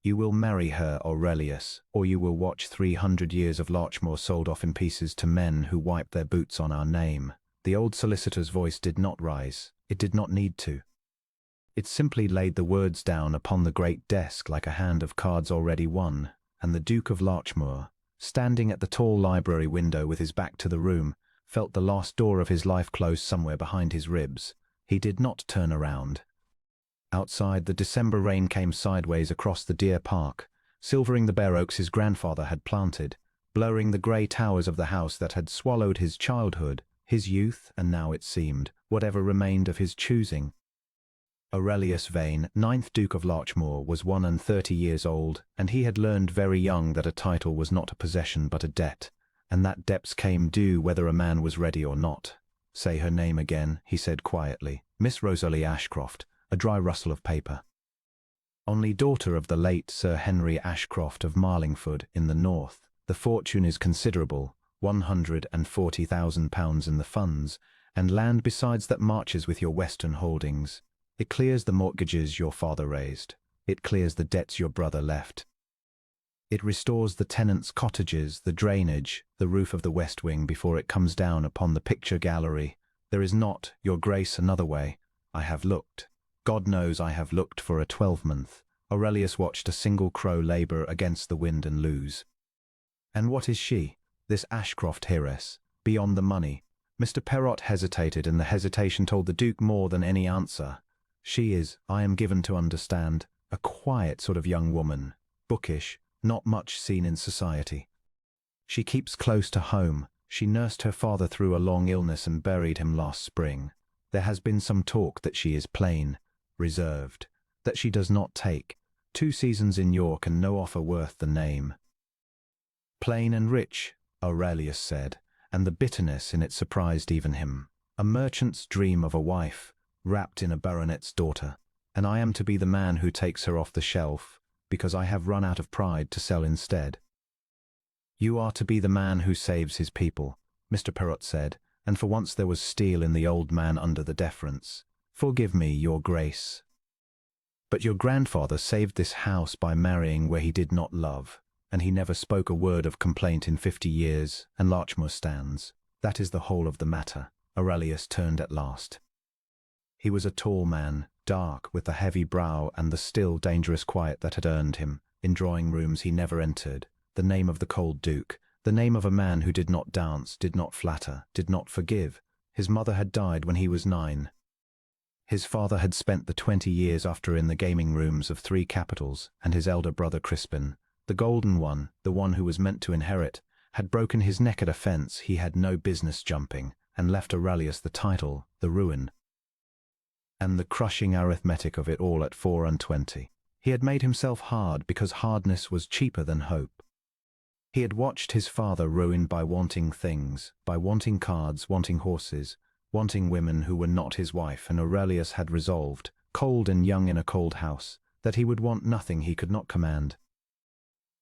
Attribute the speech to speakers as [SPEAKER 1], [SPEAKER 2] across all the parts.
[SPEAKER 1] You will marry her, Aurelius, or you will watch 300 years of Larchmore sold off in pieces to men who wipe their boots on our name. The old solicitor's voice did not rise. It did not need to. It simply laid the words down upon the great desk like a hand of cards already won, and the Duke of Larchmore, standing at the tall library window with his back to the room, felt the last door of his life close somewhere behind his ribs. He did not turn around. Outside, the December rain came sideways across the deer park, silvering the bare oaks his grandfather had planted, blurring the grey towers of the house that had swallowed his childhood, his youth, and now it seemed, whatever remained of his choosing. Aurelius Vane, 9th Duke of Larchmore, was 31 years old, and he had learned very young that a title was not a possession but a debt, and that debts came due whether a man was ready or not. "Say her name again," he said quietly. "Miss Rosalie Ashcroft." A dry rustle of paper. "Only daughter of the late Sir Henry Ashcroft of Marlingford in the north. The fortune is considerable, £140,000 in the funds, and land besides that marches with your western holdings. It clears the mortgages your father raised. It clears the debts your brother left. It restores the tenants' cottages, the drainage, the roof of the west wing before it comes down upon the picture gallery. There is not, your grace, another way. I have looked. God knows I have looked for a 12-month. Aurelius watched a single crow labour against the wind and lose. "And what is she, this Ashcroft heiress, beyond the money?" Mr. Perrott hesitated, and the hesitation told the Duke more than any answer. "She is, I am given to understand, a quiet sort of young woman, bookish, not much seen in society. She keeps close to home. She nursed her father through a long illness and buried him last spring. There has been some talk that she is plain, reserved, that she does not take. 2 seasons in York and no offer worth the name." "Plain and rich," Aurelius said, and the bitterness in it surprised even him. "A merchant's dream of a wife, wrapped in a baronet's daughter, and I am to be the man who takes her off the shelf, because I have run out of pride to sell instead." "You are to be the man who saves his people," Mr. Perrott said, and for once there was steel in the old man under the deference. "Forgive me, your grace. But your grandfather saved this house by marrying where he did not love, and he never spoke a word of complaint in 50 years, and Larchmore stands. That is the whole of the matter." Aurelius turned at last. He was a tall man, dark, with the heavy brow and the still dangerous quiet that had earned him, in drawing-rooms he never entered, the name of the cold Duke, the name of a man who did not dance, did not flatter, did not forgive. His mother had died when he was 9. His father had spent the 20 years after in the gaming rooms of 3 capitals, and his elder brother Crispin, the golden one, the one who was meant to inherit, had broken his neck at a fence he had no business jumping, and left Aurelius the title, the ruin, and the crushing arithmetic of it all at 24. He had made himself hard because hardness was cheaper than hope. He had watched his father ruined by wanting things, by wanting cards, wanting horses, wanting women who were not his wife, and Aurelius had resolved, cold and young in a cold house, that he would want nothing he could not command.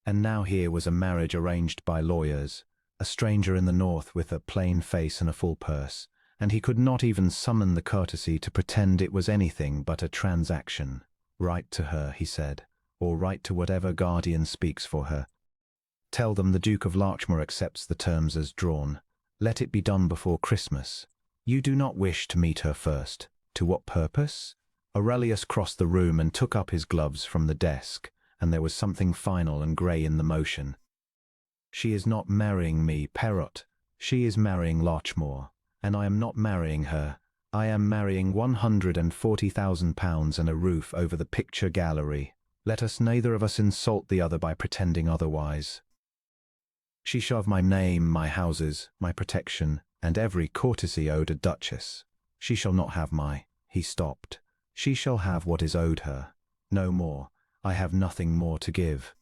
[SPEAKER 1] And now here was a marriage arranged by lawyers, a stranger in the north with a plain face and a full purse, and he could not even summon the courtesy to pretend it was anything but a transaction. "Write to her," he said, "or write to whatever guardian speaks for her. Tell them the Duke of Larchmore accepts the terms as drawn. Let it be done before Christmas. You do not wish to meet her first. To what purpose?" Aurelius crossed the room and took up his gloves from the desk, and there was something final and grey in the motion. "She is not marrying me, Perrott. She is marrying Larchmore, and I am not marrying her. I am marrying £140,000 and a roof over the picture gallery. Let us neither of us insult the other by pretending otherwise. She shall have my name, my houses, my protection, and every courtesy owed a duchess. She shall not have He stopped. She shall have what is owed her. No more. I have nothing more to give.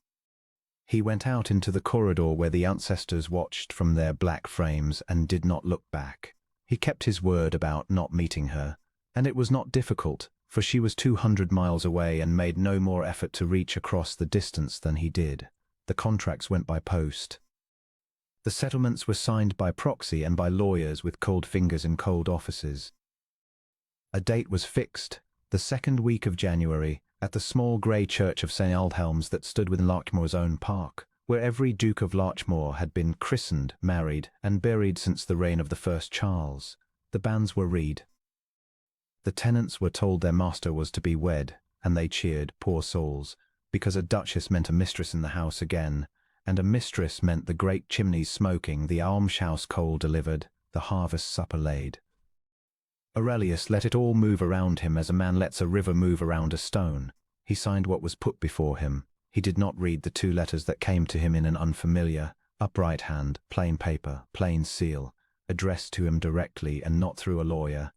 [SPEAKER 1] He went out into the corridor where the ancestors watched from their black frames and did not look back. He kept his word about not meeting her, and it was not difficult, for she was 200 miles away and made no more effort to reach across the distance than he did. The contracts went by post. The settlements were signed by proxy and by lawyers with cold fingers in cold offices. A date was fixed, the 2nd week of January, at the small grey church of St. Aldhelm's that stood within Larchmore's own park, where every Duke of Larchmore had been christened, married, and buried since the reign of the first Charles. The banns were read. The tenants were told their master was to be wed, and they cheered, poor souls, because a duchess meant a mistress in the house again, and a mistress meant the great chimneys smoking, the almshouse coal delivered, the harvest supper laid. Aurelius let it all move around him as a man lets a river move around a stone. He signed what was put before him. He did not read the 2 letters that came to him in an unfamiliar, upright hand, plain paper, plain seal, addressed to him directly and not through a lawyer,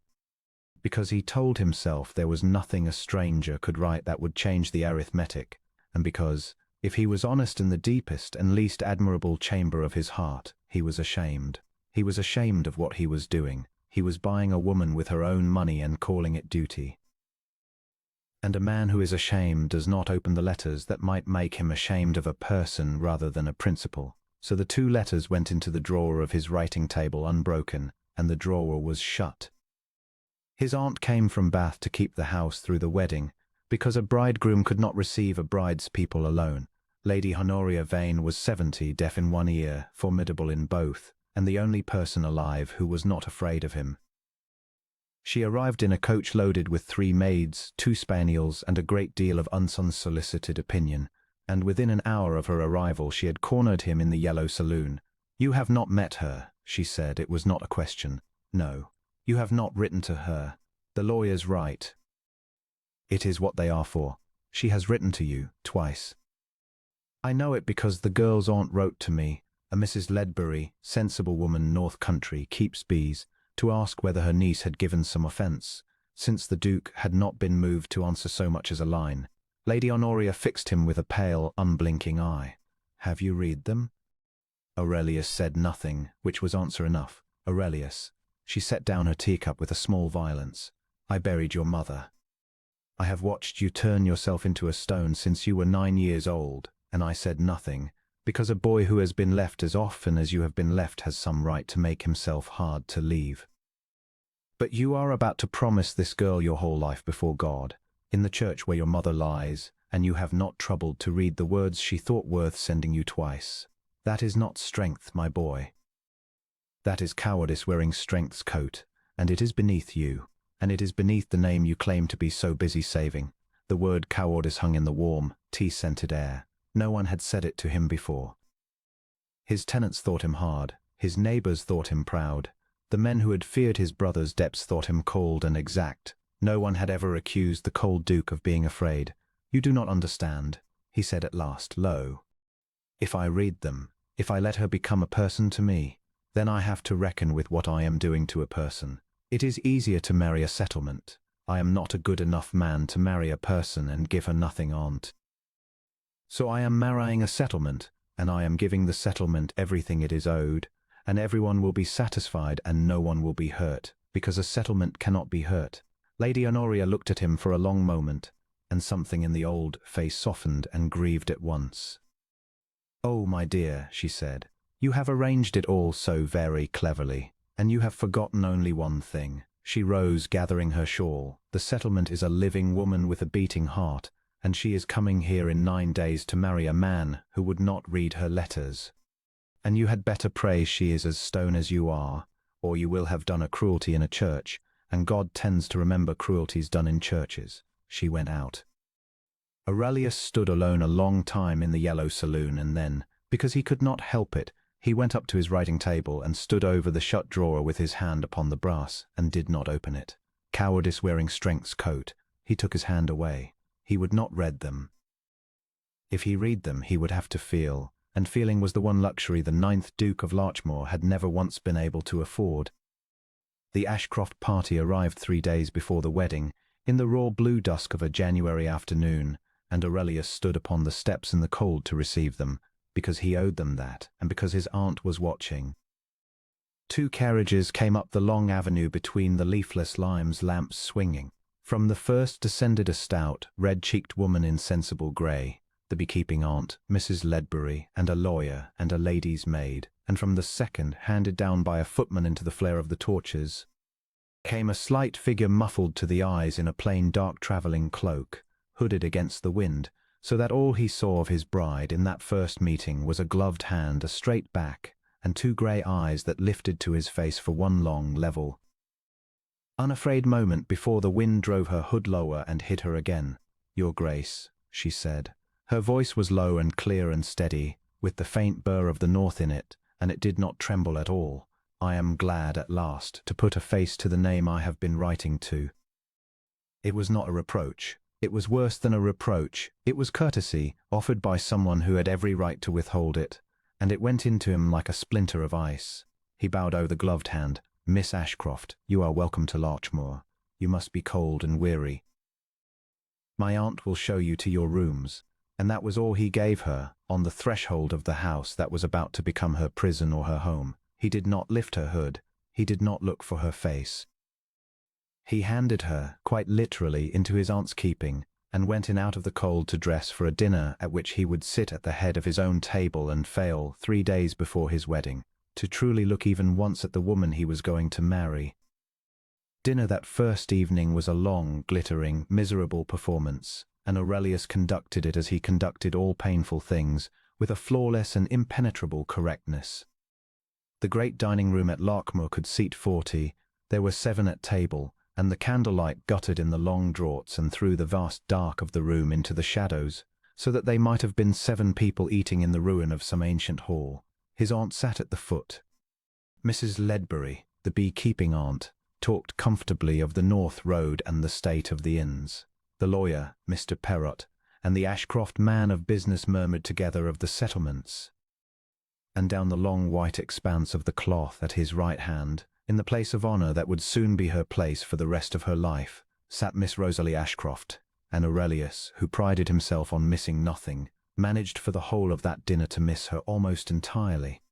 [SPEAKER 1] because he told himself there was nothing a stranger could write that would change the arithmetic, and because, if he was honest in the deepest and least admirable chamber of his heart, he was ashamed. He was ashamed of what he was doing. He was buying a woman with her own money and calling it duty. And a man who is ashamed does not open the letters that might make him ashamed of a person rather than a principle. So the 2 letters went into the drawer of his writing table unbroken, and the drawer was shut. His aunt came from Bath to keep the house through the wedding, because a bridegroom could not receive a bride's people alone. Lady Honoria Vane was 70, deaf in one ear, formidable in both, and the only person alive who was not afraid of him. She arrived in a coach loaded with 3 maids, 2 spaniels, and a great deal of unsolicited opinion, and within an hour of her arrival she had cornered him in the yellow saloon. "You have not met her," she said. It was not a question. "No. You have not written to her. The lawyers write. It is what they are for. She has written to you, twice. I know it because the girl's aunt wrote to me, a Mrs. Ledbury, sensible woman, North Country, keeps bees, to ask whether her niece had given some offence, since the Duke had not been moved to answer so much as a line." Lady Honoria fixed him with a pale, unblinking eye. "Have you read them?" Aurelius said nothing, which was answer enough. "Aurelius." She set down her teacup with a small violence. "I buried your mother. I have watched you turn yourself into a stone since you were 9 years old, and I said nothing, because a boy who has been left as often as you have been left has some right to make himself hard to leave. But you are about to promise this girl your whole life before God, in the church where your mother lies, and you have not troubled to read the words she thought worth sending you twice. That is not strength, my boy. That is cowardice wearing strength's coat, and it is beneath you, and it is beneath the name you claim to be so busy saving." The word cowardice hung in the warm, tea-scented air. No one had said it to him before. His tenants thought him hard. His neighbours thought him proud. The men who had feared his brother's debts thought him cold and exact. No one had ever accused the cold Duke of being afraid. "You do not understand," he said at last, low. "If I read them, if I let her become a person to me, then I have to reckon with what I am doing to a person. It is easier to marry a settlement. I am not a good enough man to marry a person and give her nothing on't. So I am marrying a settlement, and I am giving the settlement everything it is owed, and everyone will be satisfied and no one will be hurt, because a settlement cannot be hurt." Lady Honoria looked at him for a long moment, and something in the old face softened and grieved at once. "Oh, my dear," she said, "you have arranged it all so very cleverly, and you have forgotten only one thing." She rose, gathering her shawl. "The settlement is a living woman with a beating heart, and she is coming here in 9 days to marry a man who would not read her letters. And you had better pray she is as stone as you are, or you will have done a cruelty in a church, and God tends to remember cruelties done in churches." She went out. Aurelius stood alone a long time in the yellow saloon, and then, because he could not help it, he went up to his writing table and stood over the shut drawer with his hand upon the brass, and did not open it. Cowardice wearing strength's coat, he took his hand away. He would not read them. If he read them, he would have to feel, and feeling was the one luxury the 9th Duke of Larchmore had never once been able to afford. The Ashcroft party arrived 3 days before the wedding, in the raw blue dusk of a January afternoon, and Aurelius stood upon the steps in the cold to receive them, because he owed them that, and because his aunt was watching. 2 carriages came up the long avenue between the leafless limes, lamps swinging. From the first descended a stout, red-cheeked woman in sensible grey, the beekeeping aunt, Mrs. Ledbury, and a lawyer and a lady's maid, and from the second, handed down by a footman into the flare of the torches, came a slight figure muffled to the eyes in a plain dark travelling cloak, hooded against the wind, so that all he saw of his bride in that first meeting was a gloved hand, a straight back, and two grey eyes that lifted to his face for one long, level, unafraid moment before the wind drove her hood lower and hid her again. "Your Grace," she said. Her voice was low and clear and steady, with the faint burr of the north in it, and it did not tremble at all. "I am glad at last to put a face to the name I have been writing to." It was not a reproach. It was worse than a reproach. It was courtesy, offered by someone who had every right to withhold it, and it went into him like a splinter of ice. He bowed over the gloved hand. "Miss Ashcroft, you are welcome to Larchmoor. You must be cold and weary. My aunt will show you to your rooms." And that was all he gave her, on the threshold of the house that was about to become her prison or her home. He did not lift her hood. He did not look for her face. He handed her, quite literally, into his aunt's keeping, and went in out of the cold to dress for a dinner at which he would sit at the head of his own table and fail, 3 days before his wedding, to truly look even once at the woman he was going to marry. Dinner that first evening was a long, glittering, miserable performance, and Aurelius conducted it as he conducted all painful things, with a flawless and impenetrable correctness. The great dining room at Larchmoor could seat 40, there were 7 at table, and the candlelight guttered in the long draughts and threw the vast dark of the room into the shadows, so that they might have been 7 people eating in the ruin of some ancient hall. His aunt sat at the foot. Mrs. Ledbury, the bee-keeping aunt, talked comfortably of the North Road and the state of the inns. The lawyer, Mr. Perrott, and the Ashcroft man of business murmured together of the settlements. And down the long white expanse of the cloth at his right hand, in the place of honour that would soon be her place for the rest of her life, sat Miss Rosalie Ashcroft, and Aurelius, who prided himself on missing nothing, managed for the whole of that dinner to miss her almost entirely.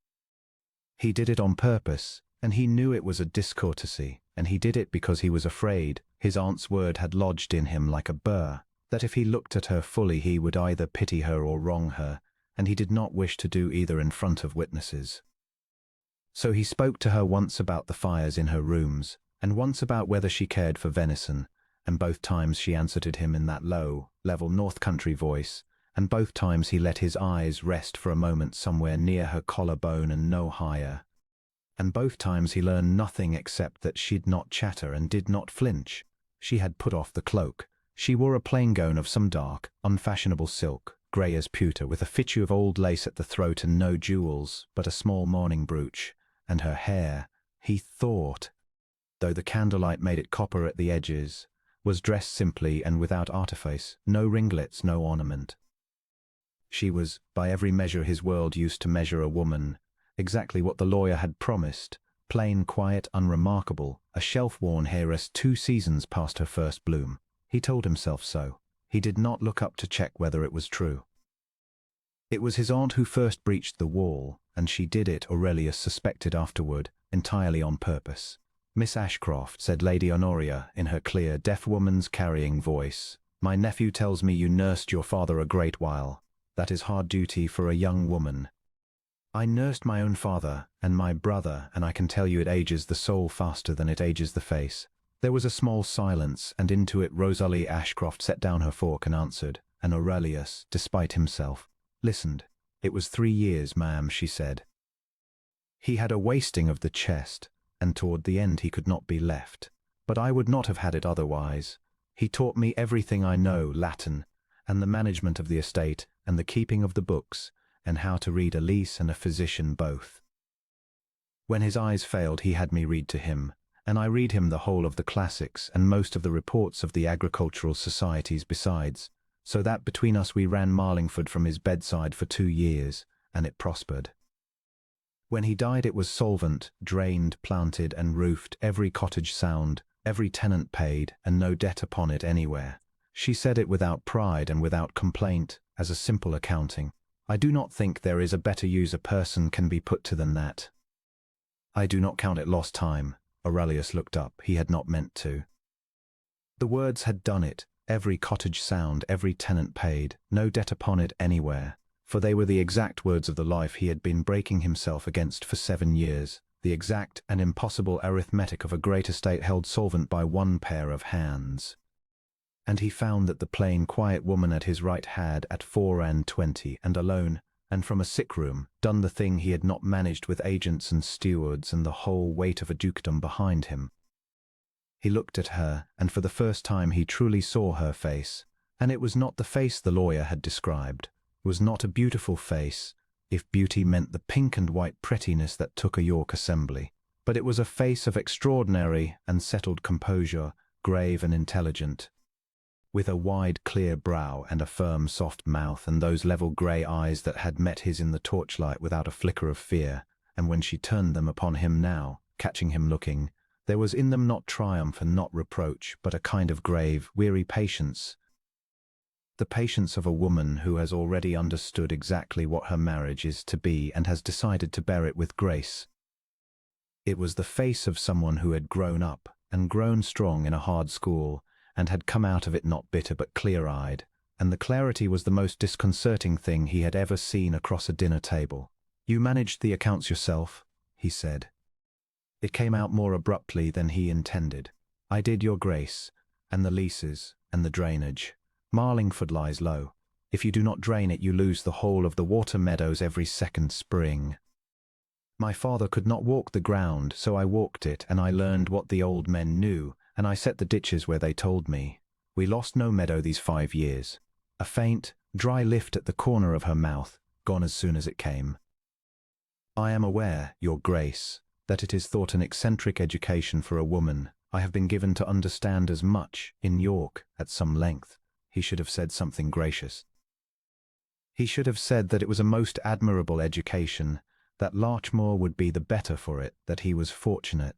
[SPEAKER 1] He did it on purpose, and he knew it was a discourtesy, and he did it because he was afraid. His aunt's word had lodged in him like a burr, that if he looked at her fully he would either pity her or wrong her, and he did not wish to do either in front of witnesses. So he spoke to her once about the fires in her rooms, and once about whether she cared for venison, and both times she answered him in that low, level North Country voice, and both times he let his eyes rest for a moment somewhere near her collarbone and no higher. And both times he learned nothing except that she'd not chatter and did not flinch. She had put off the cloak. She wore a plain gown of some dark, unfashionable silk, grey as pewter, with a fichu of old lace at the throat and no jewels, but a small mourning brooch. And her hair, he thought, though the candlelight made it copper at the edges, was dressed simply and without artifice, no ringlets, no ornament. She was, by every measure his world used to measure a woman, exactly what the lawyer had promised, plain, quiet, unremarkable, a shelf-worn heiress 2 seasons past her first bloom. He told himself so. He did not look up to check whether it was true. It was his aunt who first breached the wall, and she did it, Aurelius suspected afterward, entirely on purpose. "Miss Ashcroft," said Lady Honoria in her clear, deaf woman's carrying voice, "my nephew tells me you nursed your father a great while. That is hard duty for a young woman." "I nursed my own father and my brother, and I can tell you it ages the soul faster than it ages the face." There was a small silence, and into it Rosalie Ashcroft set down her fork and answered, and Aurelius, despite himself, listened. "It was 3 years, ma'am," she said. He had a wasting of the chest, and toward the end he could not be left. But I would not have had it otherwise. He taught me everything I know, Latin, and the management of the estate, and the keeping of the books, and how to read a lease and a physician both. When his eyes failed he had me read to him, and I read him the whole of the classics and most of the reports of the agricultural societies besides, so that between us we ran Marlingford from his bedside for 2 years, and it prospered. When he died it was solvent, drained, planted and roofed, every cottage sound, every tenant paid, and no debt upon it anywhere. She said it without pride and without complaint, as a simple accounting. I do not think there is a better use a person can be put to than that. I do not count it lost time. Aurelius looked up. He had not meant to. The words had done it. Every cottage sound, every tenant paid, no debt upon it anywhere, for they were the exact words of the life he had been breaking himself against for 7 years, the exact and impossible arithmetic of a great estate held solvent by one pair of hands. And he found that the plain, quiet woman at his right had, at 24 and alone, and from a sick room, done the thing he had not managed with agents and stewards and the whole weight of a dukedom behind him. He looked at her, and for the first time he truly saw her face, and it was not the face the lawyer had described. It was not a beautiful face, if beauty meant the pink and white prettiness that took a York assembly, but it was a face of extraordinary and settled composure, grave and intelligent, with a wide, clear brow and a firm, soft mouth and those level grey eyes that had met his in the torchlight without a flicker of fear, and when she turned them upon him now, catching him looking, there was in them not triumph and not reproach, but a kind of grave, weary patience. The patience of a woman who has already understood exactly what her marriage is to be and has decided to bear it with grace. It was the face of someone who had grown up and grown strong in a hard school, and had come out of it not bitter but clear-eyed, and the clarity was the most disconcerting thing he had ever seen across a dinner table. "You managed the accounts yourself," he said. It came out more abruptly than he intended. "I did, your grace, and the leases, and the drainage. Marlingford lies low. If you do not drain it, you lose the whole of the water meadows every second spring. My father could not walk the ground, so I walked it, and I learned what the old men knew, and I set the ditches where they told me. We lost no meadow these 5 years. A faint, dry lift at the corner of her mouth, gone as soon as it came. I am aware, your grace, that it is thought an eccentric education for a woman. I have been given to understand as much, in York, at some length." He should have said something gracious. He should have said that it was a most admirable education, that Larchmore would be the better for it, that he was fortunate.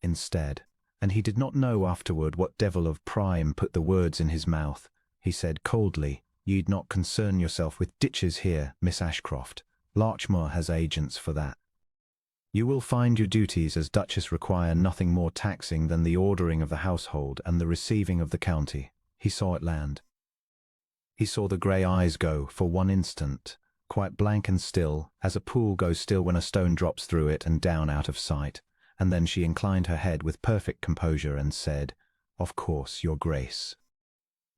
[SPEAKER 1] Instead, and he did not know afterward what devil of Prime put the words in his mouth, he said coldly, "You'd not concern yourself with ditches here, Miss Ashcroft. Larchmore has agents for that. You will find your duties as Duchess require nothing more taxing than the ordering of the household and the receiving of the county." He saw it land. He saw the grey eyes go, for one instant, quite blank and still, as a pool goes still when a stone drops through it and down out of sight, and then she inclined her head with perfect composure and said, "Of course, your grace.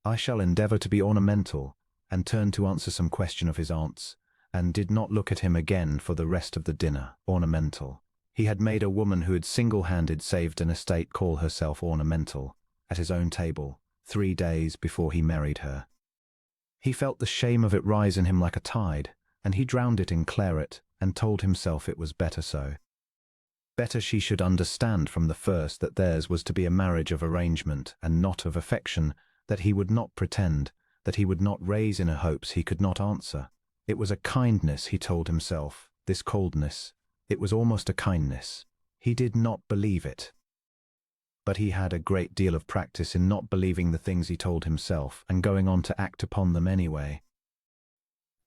[SPEAKER 1] I shall endeavour to be ornamental," and turned to answer some question of his aunt's, and did not look at him again for the rest of the dinner. Ornamental. He had made a woman who had single-handed saved an estate call herself ornamental, at his own table, 3 days before he married her. He felt the shame of it rise in him like a tide, and he drowned it in claret, and told himself it was better so. Better she should understand from the first that theirs was to be a marriage of arrangement and not of affection, that he would not pretend, that he would not raise in her hopes he could not answer. It was a kindness, he told himself, this coldness. It was almost a kindness. He did not believe it. But he had a great deal of practice in not believing the things he told himself and going on to act upon them anyway.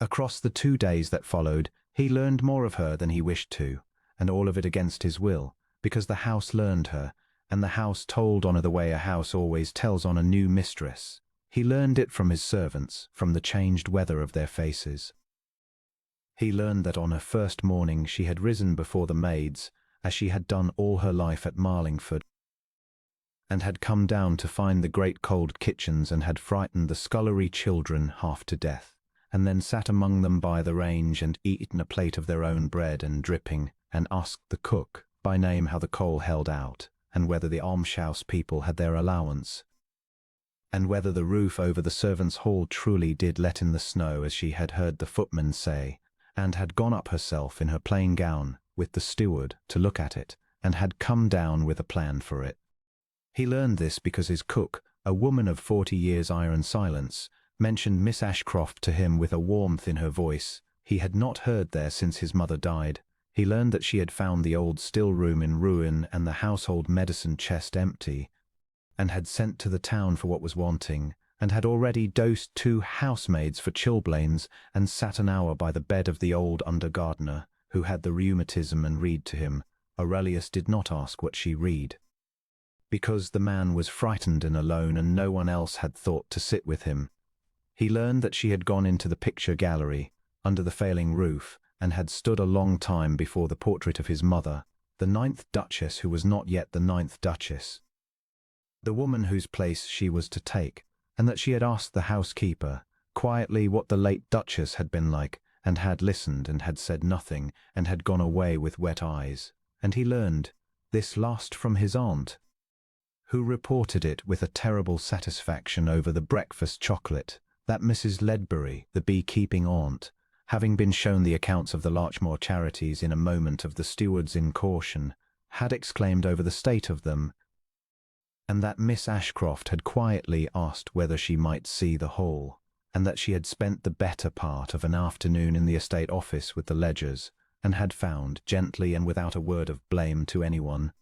[SPEAKER 1] Across the 2 days that followed, he learned more of her than he wished to, and all of it against his will, because the house learned her, and the house told on her the way a house always tells on a new mistress. He learned it from his servants, from the changed weather of their faces. He learned that on her first morning she had risen before the maids, as she had done all her life at Marlingford, and had come down to find the great cold kitchens and had frightened the scullery children half to death, and then sat among them by the range and eaten a plate of their own bread and dripping, and asked the cook by name how the coal held out, and whether the almshouse people had their allowance, and whether the roof over the servants' hall truly did let in the snow as she had heard the footman say, and had gone up herself in her plain gown with the steward to look at it, and had come down with a plan for it. He learned this because his cook, a woman of 40 years' iron silence, mentioned Miss Ashcroft to him with a warmth in her voice he had not heard there since his mother died. He learned that she had found the old still room in ruin and the household medicine chest empty, and had sent to the town for what was wanting, and had already dosed 2 housemaids for chilblains, and sat an hour by the bed of the old under-gardener, who had the rheumatism, and read to him. Aurelius did not ask what she read, because the man was frightened and alone, and no one else had thought to sit with him. He learned that she had gone into the picture gallery, under the failing roof, and had stood a long time before the portrait of his mother, the 9th Duchess who was not yet the 9th Duchess. the woman whose place she was to take, and that she had asked the housekeeper quietly what the late Duchess had been like, and had listened and had said nothing, and had gone away with wet eyes. And he learned this last from his aunt, who reported it with a terrible satisfaction over the breakfast chocolate, that Mrs. Ledbury, the beekeeping aunt, having been shown the accounts of the Larchmore charities in a moment of the steward's incaution, had exclaimed over the state of them, and that Miss Ashcroft had quietly asked whether she might see the whole, and that she had spent the better part of an afternoon in the estate office with the ledgers, and had found, gently and without a word of blame to anyone,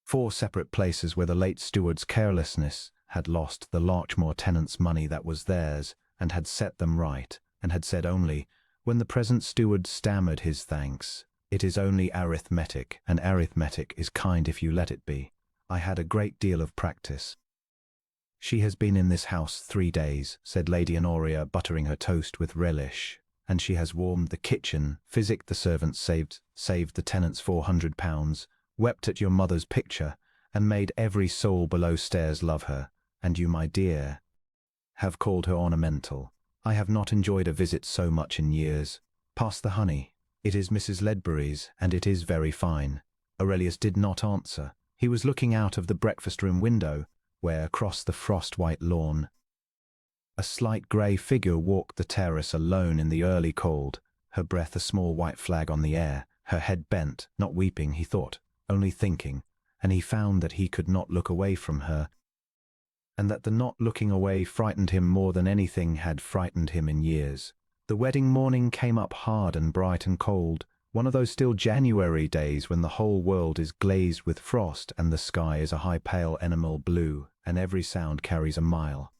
[SPEAKER 1] 4 separate places where the late steward's carelessness had lost the Larchmore tenants' money that was theirs, and had set them right, and had said only, when the present steward stammered his thanks, "It is only arithmetic, and arithmetic is kind if you let it be. I had a great deal of practice." "She has been in this house 3 days," said Lady Honoria, buttering her toast with relish, "and she has warmed the kitchen, physicked the servants, saved the tenants £400, wept at your mother's picture, and made every soul below stairs love her, and you, my dear, have called her ornamental. I have not enjoyed a visit so much in years. Pass the honey. It is Mrs. Ledbury's, and it is very fine." Aurelius did not answer. He was looking out of the breakfast-room window, where, across the frost-white lawn, a slight grey figure walked the terrace alone in the early cold, her breath a small white flag on the air, her head bent, not weeping, he thought, only thinking, and he found that he could not look away from her, and that the not looking away frightened him more than anything had frightened him in years. The wedding morning came up hard and bright and cold, one of those still January days when the whole world is glazed with frost and the sky is a high pale enamel blue, and every sound carries a mile.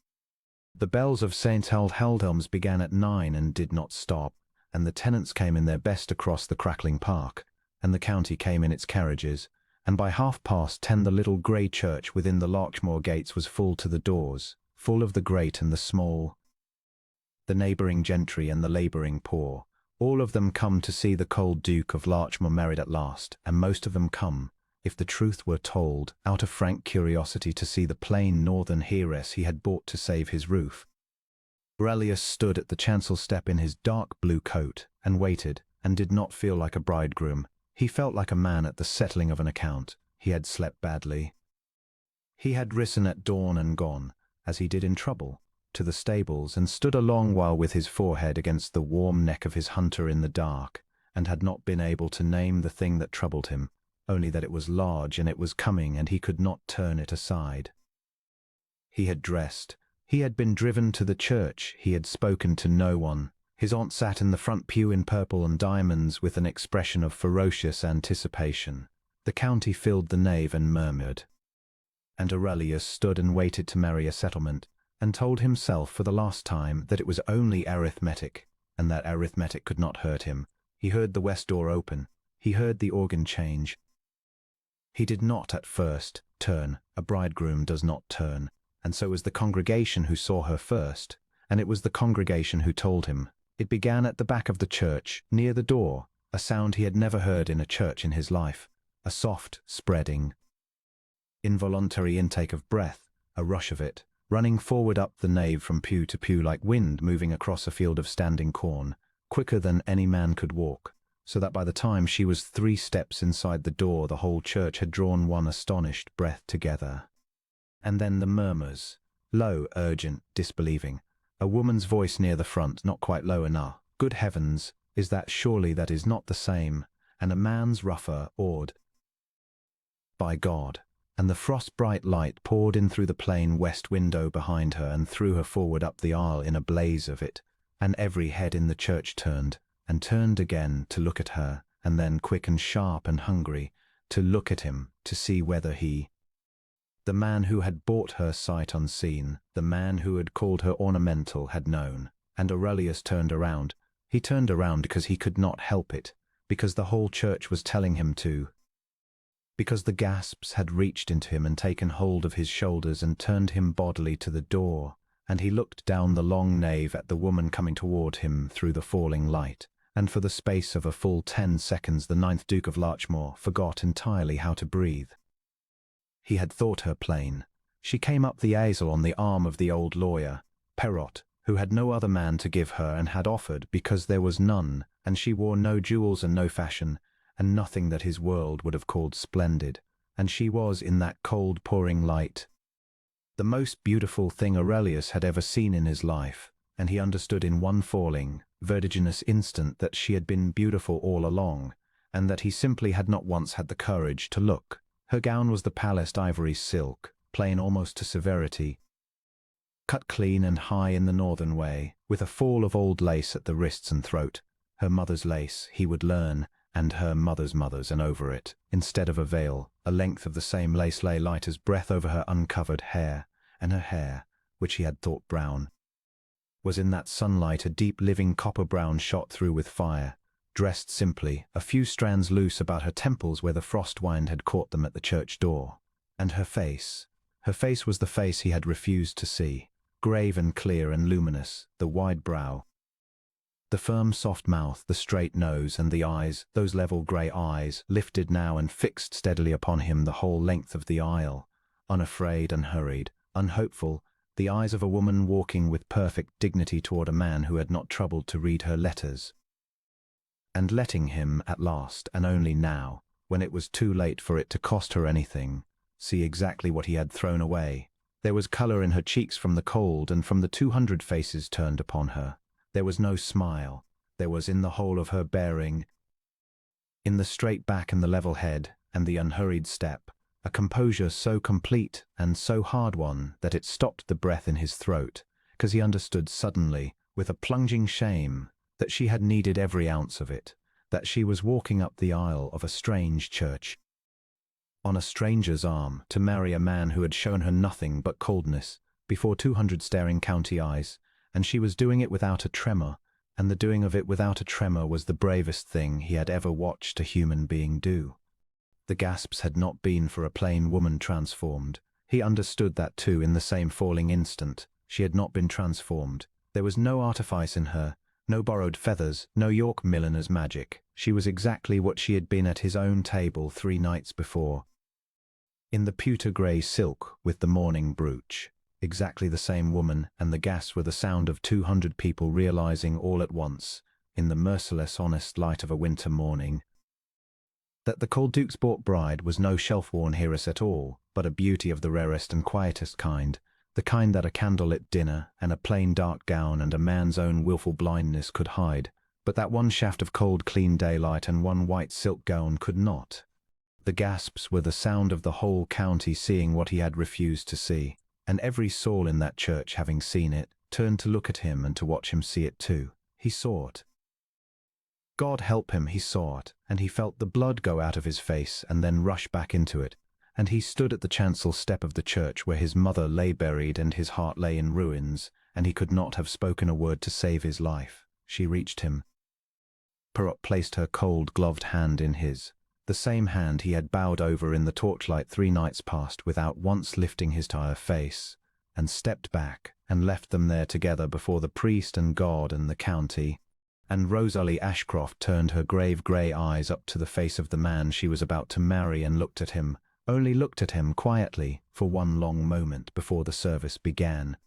[SPEAKER 1] The bells of St. Aldhelm's began at 9 and did not stop, and the tenants came in their best across the crackling park, and the county came in its carriages, and by 10:30 the little grey church within the Larchmore gates was full to the doors, full of the great and the small, the neighbouring gentry and the labouring poor, all of them come to see the cold Duke of Larchmore married at last, and most of them come, if the truth were told, out of frank curiosity to see the plain northern heiress he had bought to save his roof. Aurelius stood at the chancel step in his dark blue coat, and waited, and did not feel like a bridegroom. He felt like a man at the settling of an account. He had slept badly. He had risen at dawn and gone, as he did in trouble, to the stables, and stood a long while with his forehead against the warm neck of his hunter in the dark, and had not been able to name the thing that troubled him, only that it was large and it was coming and he could not turn it aside. He had dressed. He had been driven to the church. He had spoken to no one. His aunt sat in the front pew in purple and diamonds with an expression of ferocious anticipation. The county filled the nave and murmured. And Aurelius stood and waited to marry a settlement, and told himself for the last time that it was only arithmetic, and that arithmetic could not hurt him. He heard the west door open. He heard the organ change. He did not at first turn. A bridegroom does not turn, and so was the congregation who saw her first, and it was the congregation who told him. It began at the back of the church, near the door, a sound he had never heard in a church in his life, a soft, spreading, involuntary intake of breath, a rush of it, running forward up the nave from pew to pew like wind moving across a field of standing corn, quicker than any man could walk, so that by the time she was 3 steps inside the door the whole church had drawn one astonished breath together. And then the murmurs, low, urgent, disbelieving, a woman's voice near the front, not quite low enough. Good heavens, is that surely that is not the same? And a man's rougher, awed. By God. And the frost-bright light poured in through the plain west window behind her and threw her forward up the aisle in a blaze of it, and every head in the church turned, and turned again to look at her, and then quick and sharp and hungry, to look at him, to see whether he, the man who had bought her sight unseen, the man who had called her ornamental, had known. And Aurelius turned around. He turned around because he could not help it, because the whole church was telling him to, because the gasps had reached into him and taken hold of his shoulders and turned him bodily to the door, and he looked down the long nave at the woman coming toward him through the falling light, and for the space of a full 10 seconds the 9th Duke of Larchmore forgot entirely how to breathe. He had thought her plain, She came up the aisle on the arm of the old lawyer, Perrot, who had no other man to give her and had offered because there was none, and she wore no jewels and no fashion, and nothing that his world would have called splendid, and she was, in that cold pouring light, the most beautiful thing Aurelius had ever seen in his life, and he understood in one falling, vertiginous instant that she had been beautiful all along, and that he simply had not once had the courage to look. Her gown was the palest ivory silk, plain almost to severity, cut clean and high in the northern way, with a fall of old lace at the wrists and throat. Her mother's lace, he would learn, and her mother's, and over it, instead of a veil, a length of the same lace lay light as breath over her uncovered hair, and her hair, which he had thought brown, was in that sunlight a deep living copper brown shot through with fire, dressed simply, a few strands loose about her temples where the frost wind had caught them at the church door. And her face was the face he had refused to see, grave and clear and luminous, the wide brow, the firm soft mouth, the straight nose, and the eyes, those level grey eyes, lifted now and fixed steadily upon him the whole length of the aisle, unafraid, unhurried, unhopeful, the eyes of a woman walking with perfect dignity toward a man who had not troubled to read her letters, and letting him, at last, and only now, when it was too late for it to cost her anything, see exactly what he had thrown away. There was colour in her cheeks from the cold and from the 200 faces turned upon her. There was no smile. There was in the whole of her bearing, in the straight back and the level head and the unhurried step, a composure so complete and so hard won that it stopped the breath in his throat, because he understood suddenly, with a plunging shame, that she had needed every ounce of it, that she was walking up the aisle of a strange church, on a stranger's arm, to marry a man who had shown her nothing but coldness, before 200 staring county eyes, and she was doing it without a tremor, and the doing of it without a tremor was the bravest thing he had ever watched a human being do. The gasps had not been for a plain woman transformed. He understood that too in the same falling instant. She had not been transformed. There was no artifice in her, no borrowed feathers, no York milliner's magic. She was exactly what she had been at his own table 3 nights before, in the pewter grey silk with the mourning brooch. Exactly the same woman, and the gasps were the sound of 200 people realizing all at once, in the merciless honest light of a winter morning, that the cold Duke's bought bride was no shelf-worn heiress at all, but a beauty of the rarest and quietest kind, the kind that a candle-lit dinner and a plain dark gown and a man's own wilful blindness could hide, but that one shaft of cold clean daylight and one white silk gown could not. The gasps were the sound of the whole county seeing what he had refused to see, and every soul in that church, having seen it, turned to look at him and to watch him see it too. He saw it. God help him, he saw it, and he felt the blood go out of his face and then rush back into it, and he stood at the chancel step of the church where his mother lay buried and his heart lay in ruins, and he could not have spoken a word to save his life. She reached him. Perrot placed her cold, gloved hand in his, the same hand he had bowed over in the torchlight 3 nights past without once lifting his tired face, and stepped back and left them there together before the priest and God and the county. And Rosalie Ashcroft turned her grave grey eyes up to the face of the man she was about to marry and looked at him, only looked at him quietly for one long moment before the service began.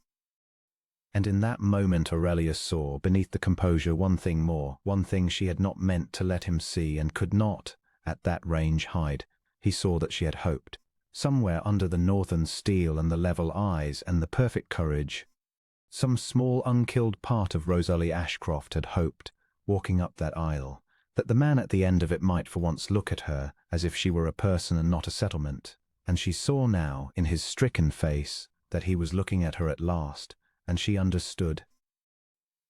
[SPEAKER 1] And in that moment Aurelius saw, beneath the composure, one thing more, one thing she had not meant to let him see and could not, at that range, hide. He saw that she had hoped. Somewhere under the northern steel and the level eyes and the perfect courage, some small unkilled part of Rosalie Ashcroft had hoped, walking up that aisle, that the man at the end of it might for once look at her as if she were a person and not a settlement. And she saw now, in his stricken face, that he was looking at her at last, and she understood,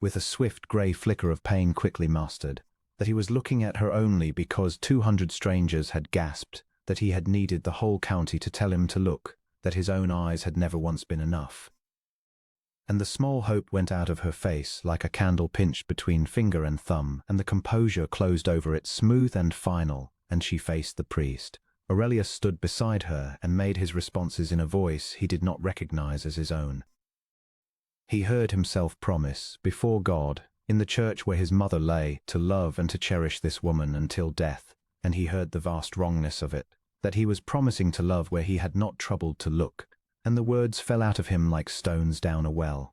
[SPEAKER 1] with a swift grey flicker of pain quickly mastered, that he was looking at her only because 200 strangers had gasped, that he had needed the whole county to tell him to look, that his own eyes had never once been enough. And the small hope went out of her face like a candle pinched between finger and thumb, and the composure closed over it smooth and final, and she faced the priest. Aurelius stood beside her and made his responses in a voice he did not recognize as his own. He heard himself promise, before God, in the church where his mother lay, to love and to cherish this woman until death, and he heard the vast wrongness of it, that he was promising to love where he had not troubled to look, and the words fell out of him like stones down a well.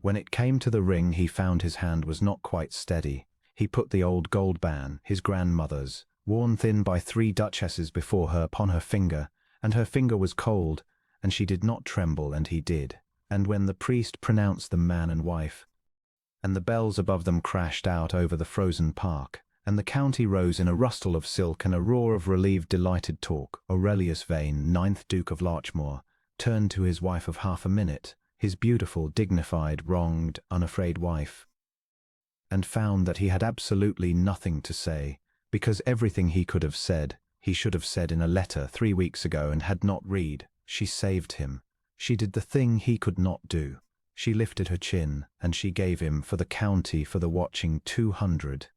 [SPEAKER 1] When it came to the ring, he found his hand was not quite steady. He put the old gold band, his grandmother's, worn thin by 3 duchesses before her, upon her finger, and her finger was cold, and she did not tremble, and he did. And when the priest pronounced them man and wife, and the bells above them crashed out over the frozen park, and the county rose in a rustle of silk and a roar of relieved, delighted talk, Aurelius Vane, 9th Duke of Larchmore, turned to his wife of half a minute, his beautiful, dignified, wronged, unafraid wife, and found that he had absolutely nothing to say, because everything he could have said, he should have said in a letter 3 weeks ago and had not read. She saved him. She did the thing he could not do. She lifted her chin, and she gave him, for the county, for the watching 200.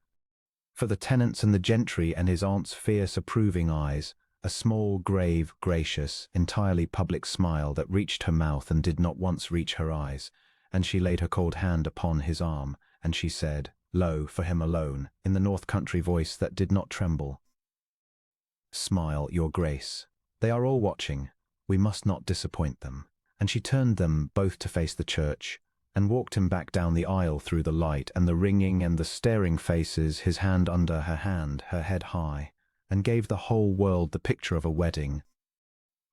[SPEAKER 1] For the tenants and the gentry and his aunt's fierce, approving eyes, a small, grave, gracious, entirely public smile that reached her mouth and did not once reach her eyes, and she laid her cold hand upon his arm, and she said, low, for him alone, in the north country voice that did not tremble, "Smile, your grace. They are all watching. We must not disappoint them." And she turned them both to face the church, and walked him back down the aisle through the light and the ringing and the staring faces, his hand under her hand, her head high, and gave the whole world the picture of a wedding,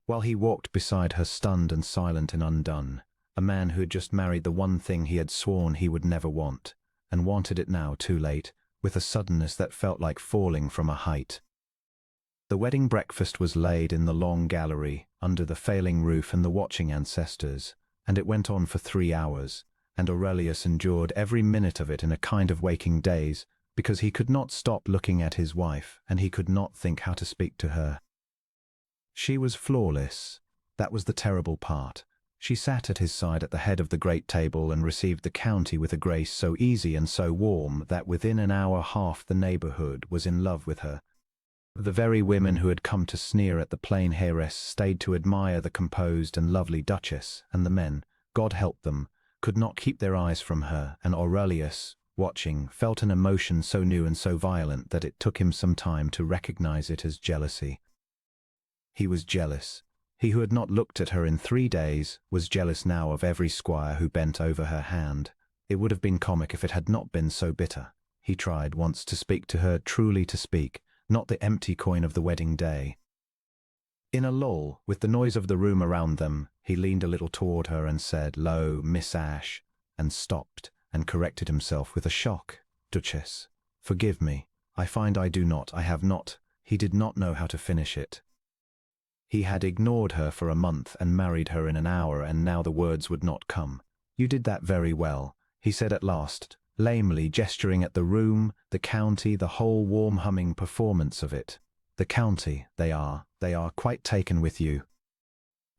[SPEAKER 1] while he walked beside her, stunned and silent and undone, a man who had just married the one thing he had sworn he would never want, and wanted it now, too late, with a suddenness that felt like falling from a height. The wedding breakfast was laid in the long gallery, under the failing roof and the watching ancestors, and it went on for 3 hours, and Aurelius endured every minute of it in a kind of waking daze, because he could not stop looking at his wife, and he could not think how to speak to her. She was flawless. That was the terrible part. She sat at his side at the head of the great table and received the county with a grace so easy and so warm that within an hour half the neighborhood was in love with her. The very women who had come to sneer at the plain heiress stayed to admire the composed and lovely duchess, and the men, God help them, could not keep their eyes from her, and Aurelius, watching, felt an emotion so new and so violent that it took him some time to recognize it as jealousy. He was jealous. He who had not looked at her in 3 days was jealous now of every squire who bent over her hand. It would have been comic if it had not been so bitter. He tried once to speak to her, truly to speak, not the empty coin of the wedding day. In a lull, with the noise of the room around them, he leaned a little toward her and said, "Lo, Miss Ashe," and stopped, and corrected himself with a shock. "Duchess, forgive me. I find I do not, I have not." He did not know how to finish it. He had ignored her for a month and married her in an hour, and now the words would not come. "You did that very well," he said at last, lamely, gesturing at the room, the county, the whole warm humming performance of it. "The county, they are quite taken with you."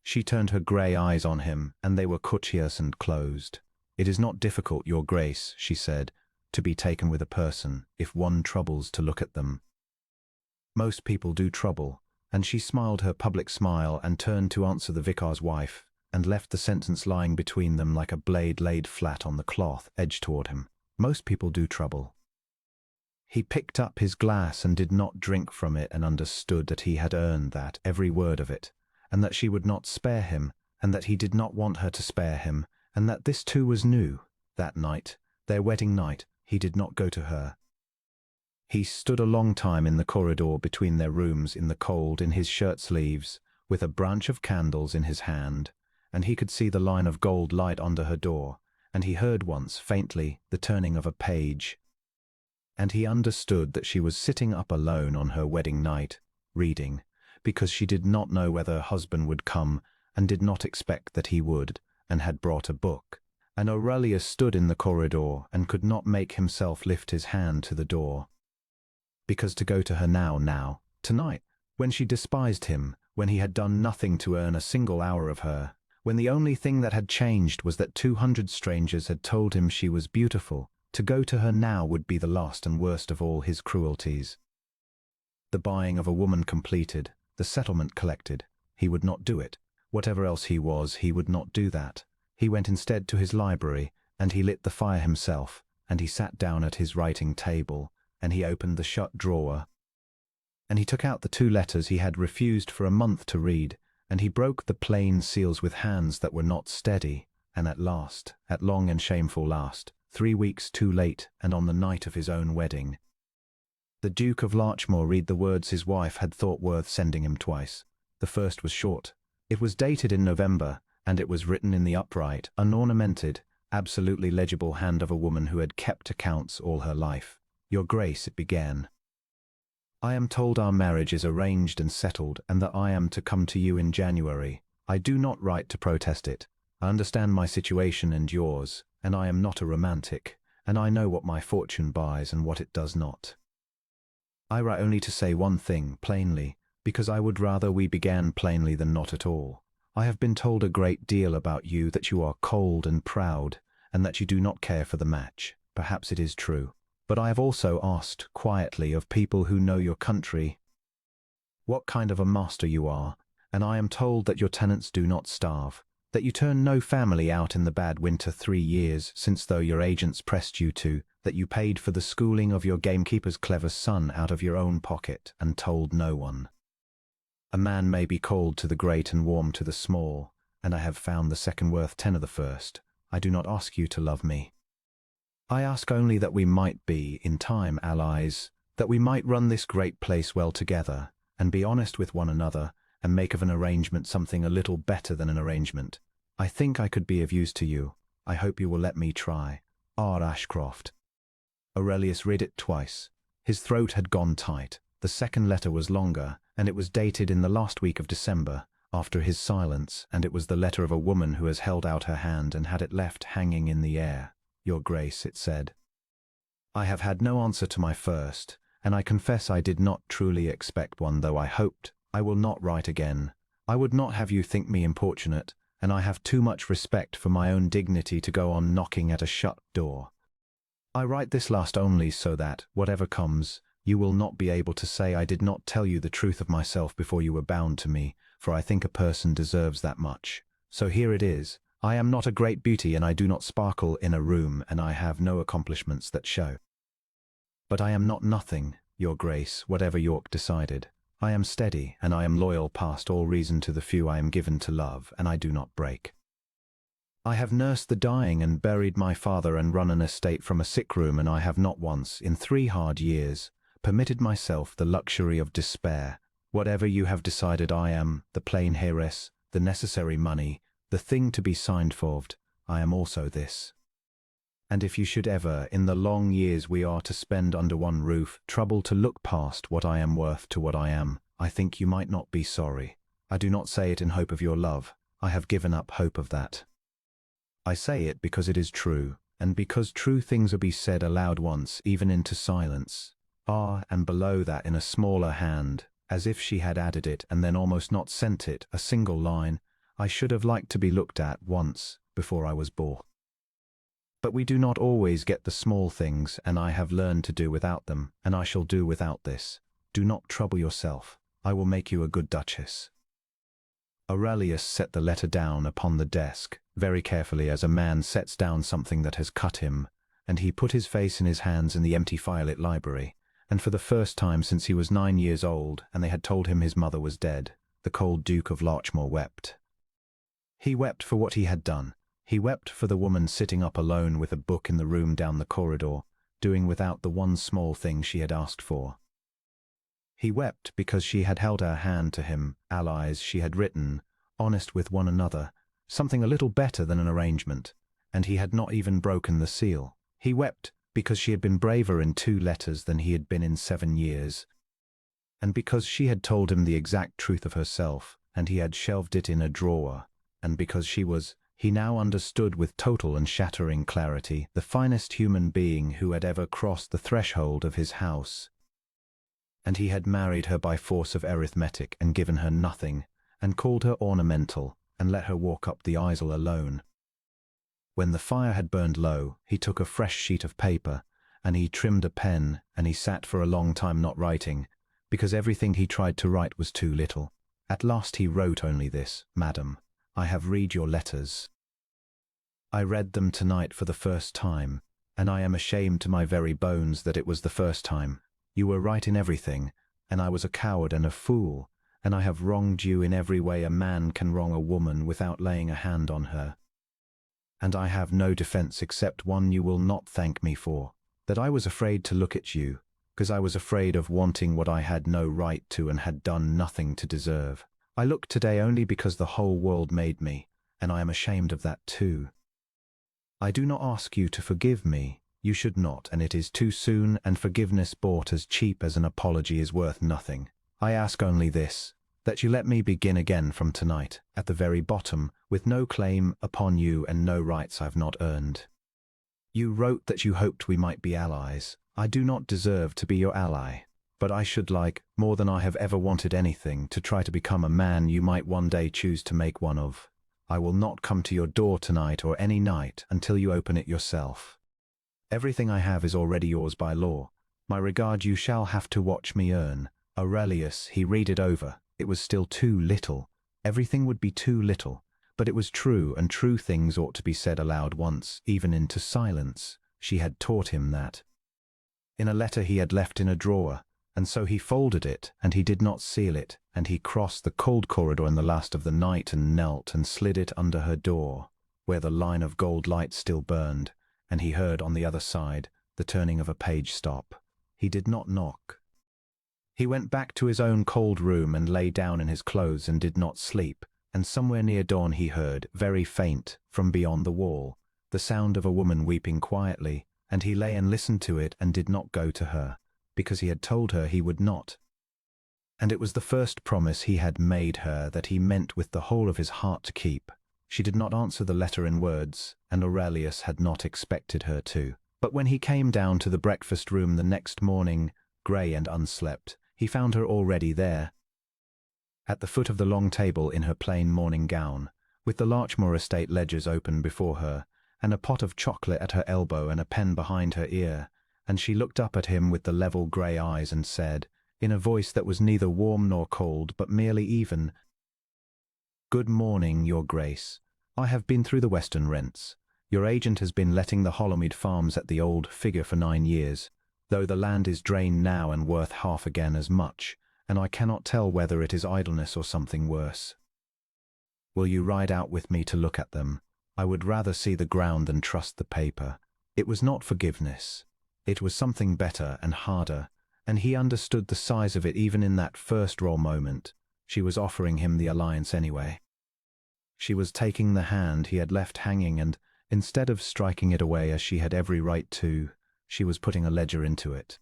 [SPEAKER 1] She turned her grey eyes on him, and they were courteous and closed. "It is not difficult, your grace," she said, "to be taken with a person, if one troubles to look at them. Most people do trouble," and she smiled her public smile and turned to answer the vicar's wife, and left the sentence lying between them like a blade laid flat on the cloth, edged toward him. "Most people do trouble." He picked up his glass and did not drink from it, and understood that he had earned that, every word of it, and that she would not spare him, and that he did not want her to spare him, and that this too was new. That night, their wedding night, he did not go to her. He stood a long time in the corridor between their rooms in the cold, in his shirt sleeves, with a branch of candles in his hand, and he could see the line of gold light under her door, and he heard once, faintly, the turning of a page, and he understood that she was sitting up alone on her wedding night, reading, because she did not know whether her husband would come, and did not expect that he would, and had brought a book. And Aurelius stood in the corridor, and could not make himself lift his hand to the door. Because to go to her now, tonight, when she despised him, when he had done nothing to earn a single hour of her, when the only thing that had changed was that 200 strangers had told him she was beautiful, to go to her now would be the last and worst of all his cruelties. The buying of a woman completed, the settlement collected, he would not do it. Whatever else he was, he would not do that. He went instead to his library, and he lit the fire himself, and he sat down at his writing table, and he opened the shut drawer, and he took out the 2 letters he had refused for a month to read, and he broke the plain seals with hands that were not steady, and at last, at long and shameful last, 3 weeks too late and on the night of his own wedding, the Duke of Larchmore read the words his wife had thought worth sending him twice. The first was short. It was dated in November, and it was written in the upright, unornamented, absolutely legible hand of a woman who had kept accounts all her life. Your Grace, it began. I am told our marriage is arranged and settled, and that I am to come to you in January. I do not write to protest it. I understand my situation and yours, and I am not a romantic, and I know what my fortune buys and what it does not. I write only to say one thing, plainly, because I would rather we began plainly than not at all. I have been told a great deal about you, that you are cold and proud, and that you do not care for the match. Perhaps it is true. But I have also asked, quietly, of people who know your country, what kind of a master you are, and I am told that your tenants do not starve, that you turn no family out in the bad winter 3 years, since though your agents pressed you to, that you paid for the schooling of your gamekeeper's clever son out of your own pocket, and told no one. A man may be cold to the great and warm to the small, and I have found the second worth 10 of the first. I do not ask you to love me. I ask only that we might be, in time, allies, that we might run this great place well together, and be honest with one another, and make of an arrangement something a little better than an arrangement. I think I could be of use to you. I hope you will let me try. R. Ashcroft. Aurelius read it twice. His throat had gone tight. The second letter was longer, and it was dated in the last week of December, after his silence, and it was the letter of a woman who has held out her hand and had it left hanging in the air. Your Grace, it said. I have had no answer to my first, and I confess I did not truly expect one, though I hoped. I will not write again. I would not have you think me importunate, and I have too much respect for my own dignity to go on knocking at a shut door. I write this last only so that, whatever comes, you will not be able to say I did not tell you the truth of myself before you were bound to me, for I think a person deserves that much. So here it is. I am not a great beauty, and I do not sparkle in a room, and I have no accomplishments that show. But I am not nothing, Your Grace, whatever York decided. I am steady, and I am loyal past all reason to the few I am given to love, and I do not break. I have nursed the dying and buried my father and run an estate from a sick room, and I have not once, in 3 hard years, permitted myself the luxury of despair. Whatever you have decided, I am the plain heiress, the necessary money, the thing to be signed for. I am also this. And if you should ever, in the long years we are to spend under one roof, trouble to look past what I am worth to what I am, I think you might not be sorry. I do not say it in hope of your love. I have given up hope of that. I say it because it is true, and because true things are be said aloud once, even into silence. And below that in a smaller hand, as if she had added it and then almost not sent it, a single line, I should have liked to be looked at once before I was born. But we do not always get the small things, and I have learned to do without them, and I shall do without this. Do not trouble yourself. I will make you a good duchess. Aurelius set the letter down upon the desk, very carefully, as a man sets down something that has cut him, and he put his face in his hands in the empty firelit library, and for the first time since he was 9 years old, and they had told him his mother was dead, the cold Duke of Larchmore wept. He wept for what he had done. He wept for the woman sitting up alone with a book in the room down the corridor, doing without the one small thing she had asked for. He wept because she had held her hand to him, allies she had written, honest with one another, something a little better than an arrangement, and he had not even broken the seal. He wept because she had been braver in 2 letters than he had been in 7 years, and because she had told him the exact truth of herself, and he had shelved it in a drawer, and because she was, he now understood with total and shattering clarity, the finest human being who had ever crossed the threshold of his house. And he had married her by force of arithmetic and given her nothing, and called her ornamental, and let her walk up the aisle alone. When the fire had burned low, he took a fresh sheet of paper, and he trimmed a pen, and he sat for a long time not writing, because everything he tried to write was too little. At last he wrote only this: Madam, I have read your letters. I read them tonight for the first time, and I am ashamed to my very bones that it was the first time. You were right in everything, and I was a coward and a fool, and I have wronged you in every way a man can wrong a woman without laying a hand on her. And I have no defense except one you will not thank me for, that I was afraid to look at you, because I was afraid of wanting what I had no right to and had done nothing to deserve. I look today only because the whole world made me, and I am ashamed of that too. I do not ask you to forgive me, you should not, and it is too soon, and forgiveness bought as cheap as an apology is worth nothing. I ask only this, that you let me begin again from tonight, at the very bottom, with no claim upon you and no rights I've not earned. You wrote that you hoped we might be allies. I do not deserve to be your ally, but I should like, more than I have ever wanted anything, to try to become a man you might one day choose to make one of. I will not come to your door tonight or any night until you open it yourself. Everything I have is already yours by law. My regard you shall have to watch me earn. Aurelius, he read it over. It was still too little. Everything would be too little. But it was true, and true things ought to be said aloud once, even into silence. She had taught him that. In a letter he had left in a drawer, and so he folded it, and he did not seal it, and he crossed the cold corridor in the last of the night and knelt and slid it under her door, where the line of gold light still burned, and he heard on the other side the turning of a page stop. He did not knock. He went back to his own cold room and lay down in his clothes and did not sleep, and somewhere near dawn he heard, very faint, from beyond the wall, the sound of a woman weeping quietly, and he lay and listened to it and did not go to her, because he had told her he would not. And it was the first promise he had made her that he meant with the whole of his heart to keep. She did not answer the letter in words, and Aurelius had not expected her to. But when he came down to the breakfast room the next morning, grey and unslept, he found her already there, at the foot of the long table in her plain morning gown, with the Larchmore estate ledgers open before her, and a pot of chocolate at her elbow and a pen behind her ear, and she looked up at him with the level grey eyes and said, in a voice that was neither warm nor cold, but merely even, "Good morning, your Grace. I have been through the Western rents. Your agent has been letting the Holymead farms at the old figure for 9 years, though the land is drained now and worth half again as much, and I cannot tell whether it is idleness or something worse. Will you ride out with me to look at them? I would rather see the ground than trust the paper." It was not forgiveness. It was something better and harder, and he understood the size of it even in that first raw moment. She was offering him the alliance anyway. She was taking the hand he had left hanging and, instead of striking it away as she had every right to, she was putting a ledger into it.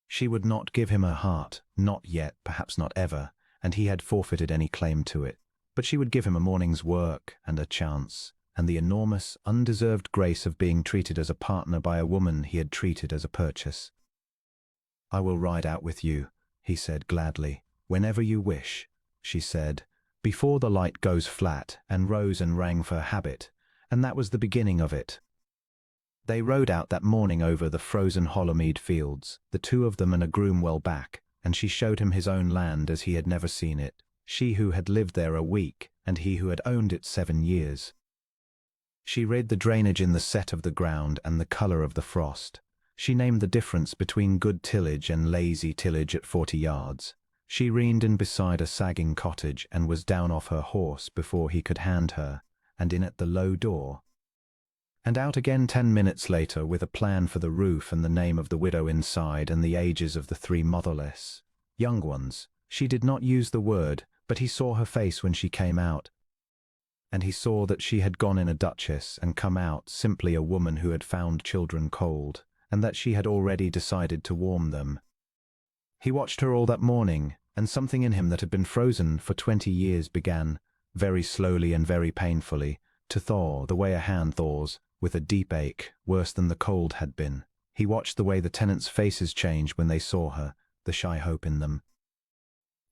[SPEAKER 1] She would not give him her heart, not yet, perhaps not ever, and he had forfeited any claim to it. But she would give him a morning's work and a chance, and the enormous, undeserved grace of being treated as a partner by a woman he had treated as a purchase. "I will ride out with you," he said gladly. "Whenever you wish," she said, before the light goes flat, and rose and rang for habit, and that was the beginning of it. They rode out that morning over the frozen Holymead fields, the two of them and a groom well back, and she showed him his own land as he had never seen it, she who had lived there a week, and he who had owned it 7 years. She read the drainage in the set of the ground and the colour of the frost. She named the difference between good tillage and lazy tillage at 40 yards. She reined in beside a sagging cottage and was down off her horse before he could hand her, and in at the low door, and out again 10 minutes later with a plan for the roof and the name of the widow inside and the ages of the 3 motherless young ones. She did not use the word, but he saw her face when she came out, and he saw that she had gone in a duchess and come out simply a woman who had found children cold, and that she had already decided to warm them. He watched her all that morning, and something in him that had been frozen for 20 years began, very slowly and very painfully, to thaw the way a hand thaws, with a deep ache, worse than the cold had been. He watched the way the tenants' faces changed when they saw her, the shy hope in them.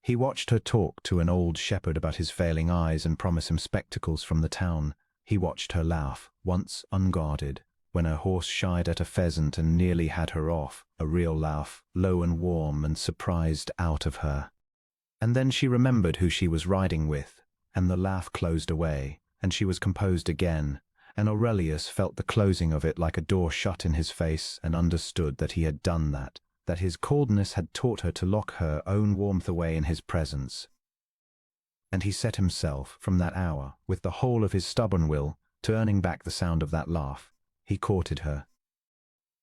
[SPEAKER 1] He watched her talk to an old shepherd about his failing eyes and promise him spectacles from the town. He watched her laugh, once unguarded, when her horse shied at a pheasant and nearly had her off, a real laugh, low and warm and surprised out of her. And then she remembered who she was riding with, and the laugh closed away, and she was composed again, and Aurelius felt the closing of it like a door shut in his face and understood that he had done that that his coldness had taught her to lock her own warmth away in his presence. And he set himself, from that hour, with the whole of his stubborn will, to earning back the sound of that laugh. He courted her.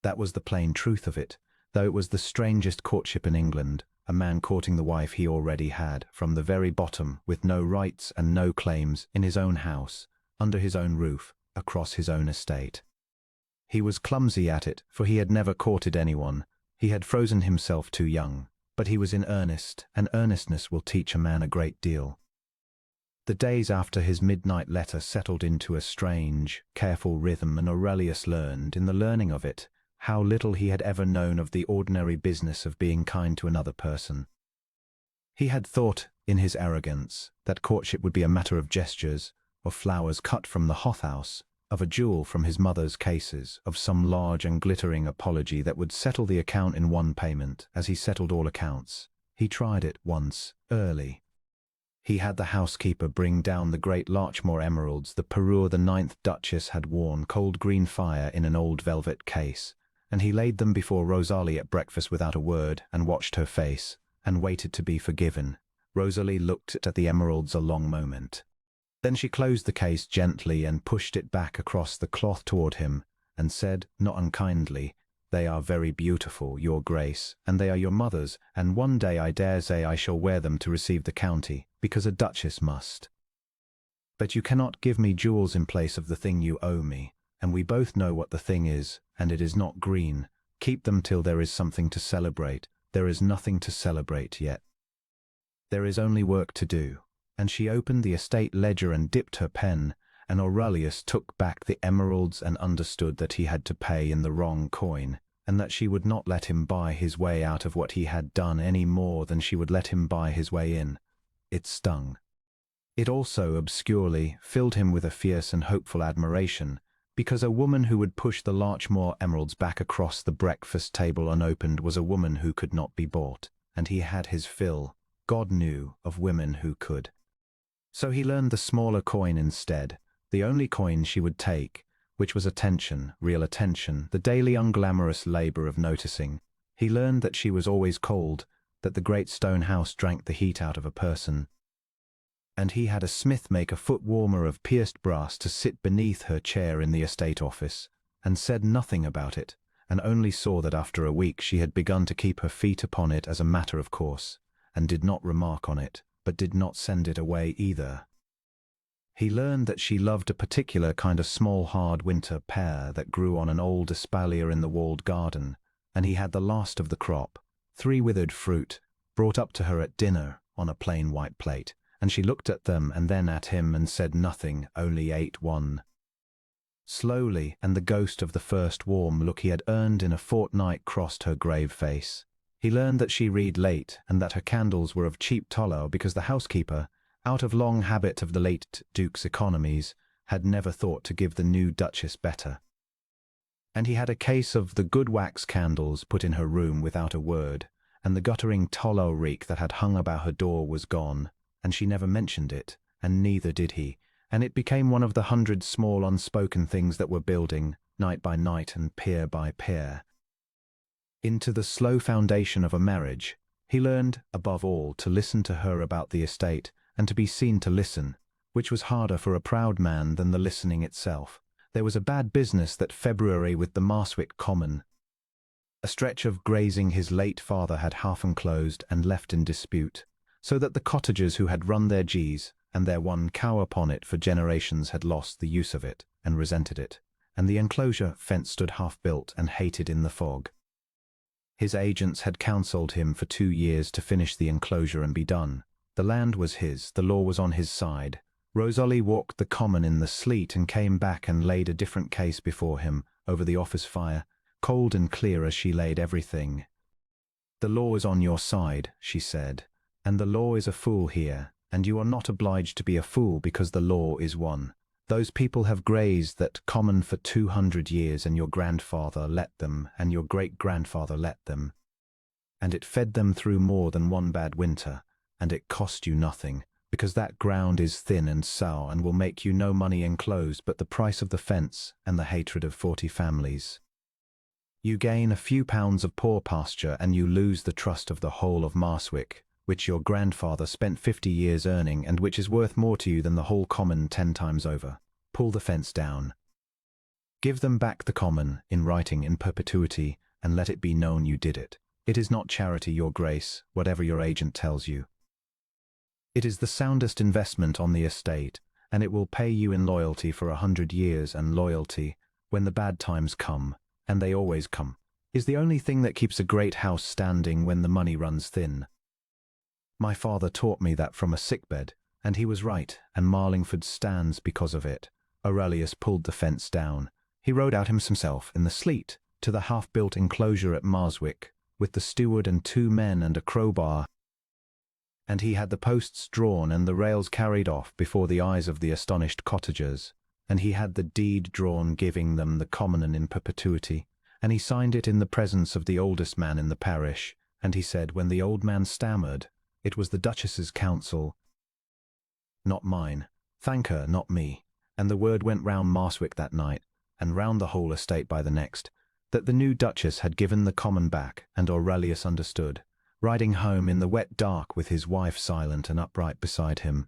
[SPEAKER 1] That was the plain truth of it, though it was the strangest courtship in England, a man courting the wife he already had, from the very bottom, with no rights and no claims, in his own house, under his own roof, across his own estate. He was clumsy at it, for he had never courted anyone. He had frozen himself too young, but he was in earnest, and earnestness will teach a man a great deal. The days after his midnight letter settled into a strange, careful rhythm, and Aurelius learned, in the learning of it, how little he had ever known of the ordinary business of being kind to another person. He had thought, in his arrogance, that courtship would be a matter of gestures, of flowers cut from the hothouse, of a jewel from his mother's cases, of some large and glittering apology that would settle the account in one payment, as he settled all accounts. He tried it once, early. He had the housekeeper bring down the great Larchmore emeralds the Perure the 9th Duchess had worn cold green fire in an old velvet case, and he laid them before Rosalie at breakfast without a word, and watched her face, and waited to be forgiven. Rosalie looked at the emeralds a long moment. Then she closed the case gently and pushed it back across the cloth toward him, and said, not unkindly, "They are very beautiful, your grace, and they are your mother's, and one day I dare say I shall wear them to receive the county, because a duchess must. But you cannot give me jewels in place of the thing you owe me, and we both know what the thing is, and it is not green. Keep them till there is something to celebrate. There is nothing to celebrate yet. There is only work to do." And she opened the estate ledger and dipped her pen, and Aurelius took back the emeralds and understood that he had to pay in the wrong coin, and that she would not let him buy his way out of what he had done any more than she would let him buy his way in. It stung. It also, obscurely, filled him with a fierce and hopeful admiration, because a woman who would push the Larchmore emeralds back across the breakfast table unopened was a woman who could not be bought, and he had his fill, God knew, of women who could. So he learned the smaller coin instead, the only coin she would take, which was attention, real attention, the daily unglamorous labor of noticing. He learned that she was always cold, that the great stone house drank the heat out of a person. And he had a smith make a foot warmer of pierced brass to sit beneath her chair in the estate office, and said nothing about it, and only saw that after a week she had begun to keep her feet upon it as a matter of course, and did not remark on it, but did not send it away either. He learned that she loved a particular kind of small hard winter pear that grew on an old espalier in the walled garden, and he had the last of the crop, 3 withered fruit, brought up to her at dinner on a plain white plate, and she looked at them and then at him and said nothing, only ate one. Slowly, and the ghost of the first warm look he had earned in a fortnight crossed her grave face. He learned that she read late, and that her candles were of cheap tallow because the housekeeper, out of long habit of the late Duke's economies, had never thought to give the new Duchess better. And he had a case of the good wax candles put in her room without a word, and the guttering tallow reek that had hung about her door was gone, and she never mentioned it, and neither did he, and it became one of the 100 small unspoken things that were building, night by night and peer by peer, into the slow foundation of a marriage. He learned, above all, to listen to her about the estate, and to be seen to listen, which was harder for a proud man than the listening itself. There was a bad business that February with the Marswick Common, a stretch of grazing his late father had half enclosed and left in dispute, so that the cottagers who had run their geese and their one cow upon it for generations had lost the use of it and resented it, and the enclosure fence stood half-built and hated in the fog. His agents had counselled him for 2 years to finish the enclosure and be done. The land was his, the law was on his side. Rosalie walked the common in the sleet and came back and laid a different case before him, over the office fire, cold and clear as she laid everything. "The law is on your side," she said, "and the law is a fool here, and you are not obliged to be a fool because the law is one. Those people have grazed that common for 200 years, and your grandfather let them, and your great-grandfather let them. And it fed them through more than one bad winter, and it cost you nothing, because that ground is thin and sour and will make you no money enclosed but the price of the fence and the hatred of 40 families. You gain a few pounds of poor pasture and you lose the trust of the whole of Marswick, which your grandfather spent 50 years earning and which is worth more to you than the whole common 10 times over. Pull the fence down. Give them back the common, in writing in perpetuity, and let it be known you did it. It is not charity, your grace, whatever your agent tells you. It is the soundest investment on the estate, and it will pay you in loyalty for 100 years, and loyalty, when the bad times come, and they always come, is the only thing that keeps a great house standing when the money runs thin. My father taught me that from a sickbed, and he was right, and Marlingford stands because of it. Aurelius pulled the fence down. He rode out himself in the sleet to the half-built enclosure at Marswick, with the steward and 2 men and a crowbar, and he had the posts drawn and the rails carried off before the eyes of the astonished cottagers, and he had the deed drawn giving them the common in perpetuity, and he signed it in the presence of the oldest man in the parish, and he said, when the old man stammered, it was the Duchess's counsel, not mine, thank her, not me, and the word went round Marswick that night, and round the whole estate by the next, that the new Duchess had given the common back, and Aurelius understood, riding home in the wet dark with his wife silent and upright beside him,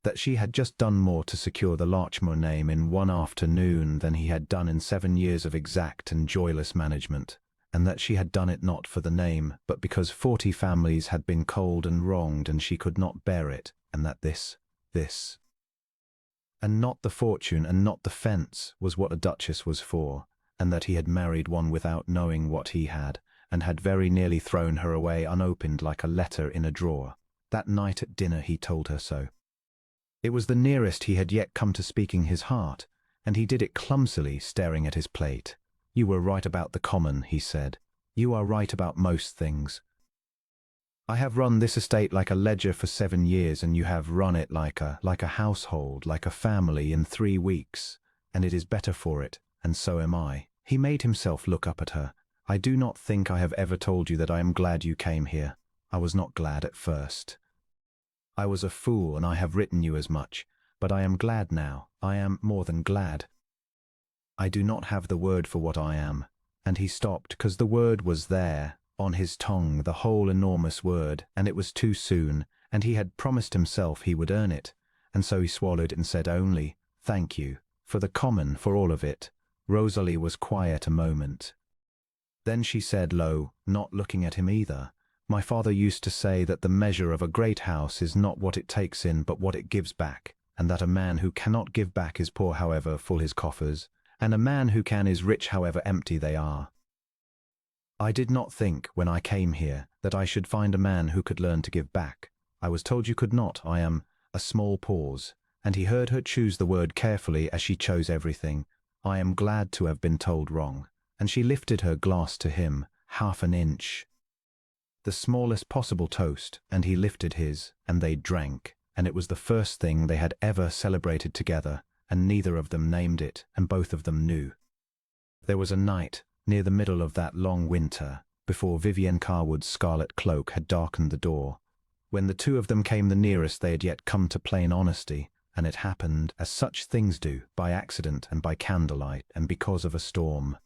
[SPEAKER 1] that she had just done more to secure the Larchmoor name in one afternoon than he had done in 7 years of exact and joyless management, and that she had done it not for the name, but because 40 families had been cold and wronged and she could not bear it, and that this, and not the fortune and not the fence was what a duchess was for, and that he had married one without knowing what he had, and had very nearly thrown her away unopened like a letter in a drawer. That night at dinner he told her so. It was the nearest he had yet come to speaking his heart, and he did it clumsily, staring at his plate. You were right about the common, he said. You are right about most things. I have run this estate like a ledger for 7 years, and you have run it like a household, like a family in 3 weeks, and it is better for it, and so am I. He made himself look up at her. I do not think I have ever told you that I am glad you came here. I was not glad at first. I was a fool, and I have written you as much, but I am glad now. I am more than glad. I do not have the word for what I am. And he stopped, because the word was there, on his tongue, the whole enormous word, and it was too soon, and he had promised himself he would earn it, and so he swallowed and said only, thank you, for the common, for all of it. Rosalie was quiet a moment. Then she said low, not looking at him either, my father used to say that the measure of a great house is not what it takes in but what it gives back, and that a man who cannot give back is poor however full his coffers, and a man who can is rich however empty they are. I did not think, when I came here, that I should find a man who could learn to give back. I was told you could not. I am a small pause, and he heard her choose the word carefully as she chose everything. I am glad to have been told wrong. And she lifted her glass to him, half an inch, the smallest possible toast, and he lifted his, and they drank, and it was the first thing they had ever celebrated together, and neither of them named it, and both of them knew. There was a night, near the middle of that long winter, before Vivienne Carwood's scarlet cloak had darkened the door, when the 2 of them came the nearest they had yet come to plain honesty, and it happened, as such things do, by accident and by candlelight, and because of a storm.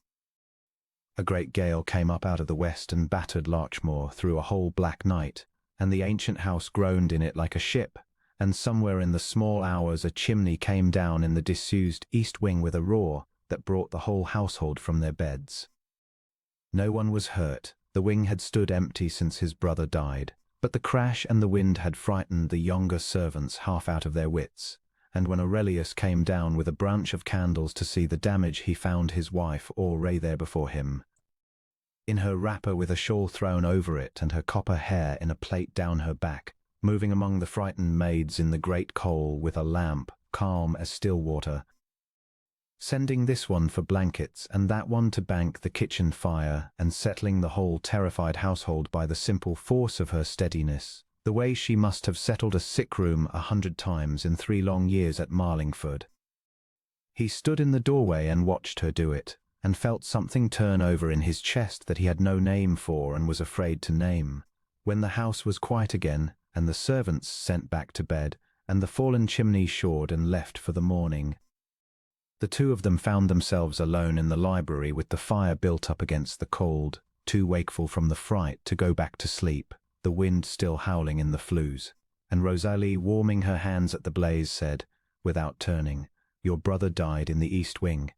[SPEAKER 1] A great gale came up out of the west and battered Larchmoor through a whole black night, and the ancient house groaned in it like a ship, and somewhere in the small hours a chimney came down in the disused east wing with a roar that brought the whole household from their beds. No one was hurt. The wing had stood empty since his brother died, but the crash and the wind had frightened the younger servants half out of their wits, and when Aurelius came down with a branch of candles to see the damage, he found his wife already there before him, in her wrapper with a shawl thrown over it and her copper hair in a plait down her back, moving among the frightened maids in the great coal with a lamp, calm as still water, sending this one for blankets and that one to bank the kitchen fire, and settling the whole terrified household by the simple force of her steadiness, the way she must have settled a sick room 100 times in 3 long years at Marlingford. He stood in the doorway and watched her do it, and felt something turn over in his chest that he had no name for and was afraid to name. When the house was quiet again, and the servants sent back to bed, and the fallen chimney shored and left for the morning, The two of them found themselves alone in the library with the fire built up against the cold, too wakeful from the fright to go back to sleep, the wind still howling in the flues. And Rosalie, warming her hands at the blaze, said, without turning, "Your brother died in the east wing."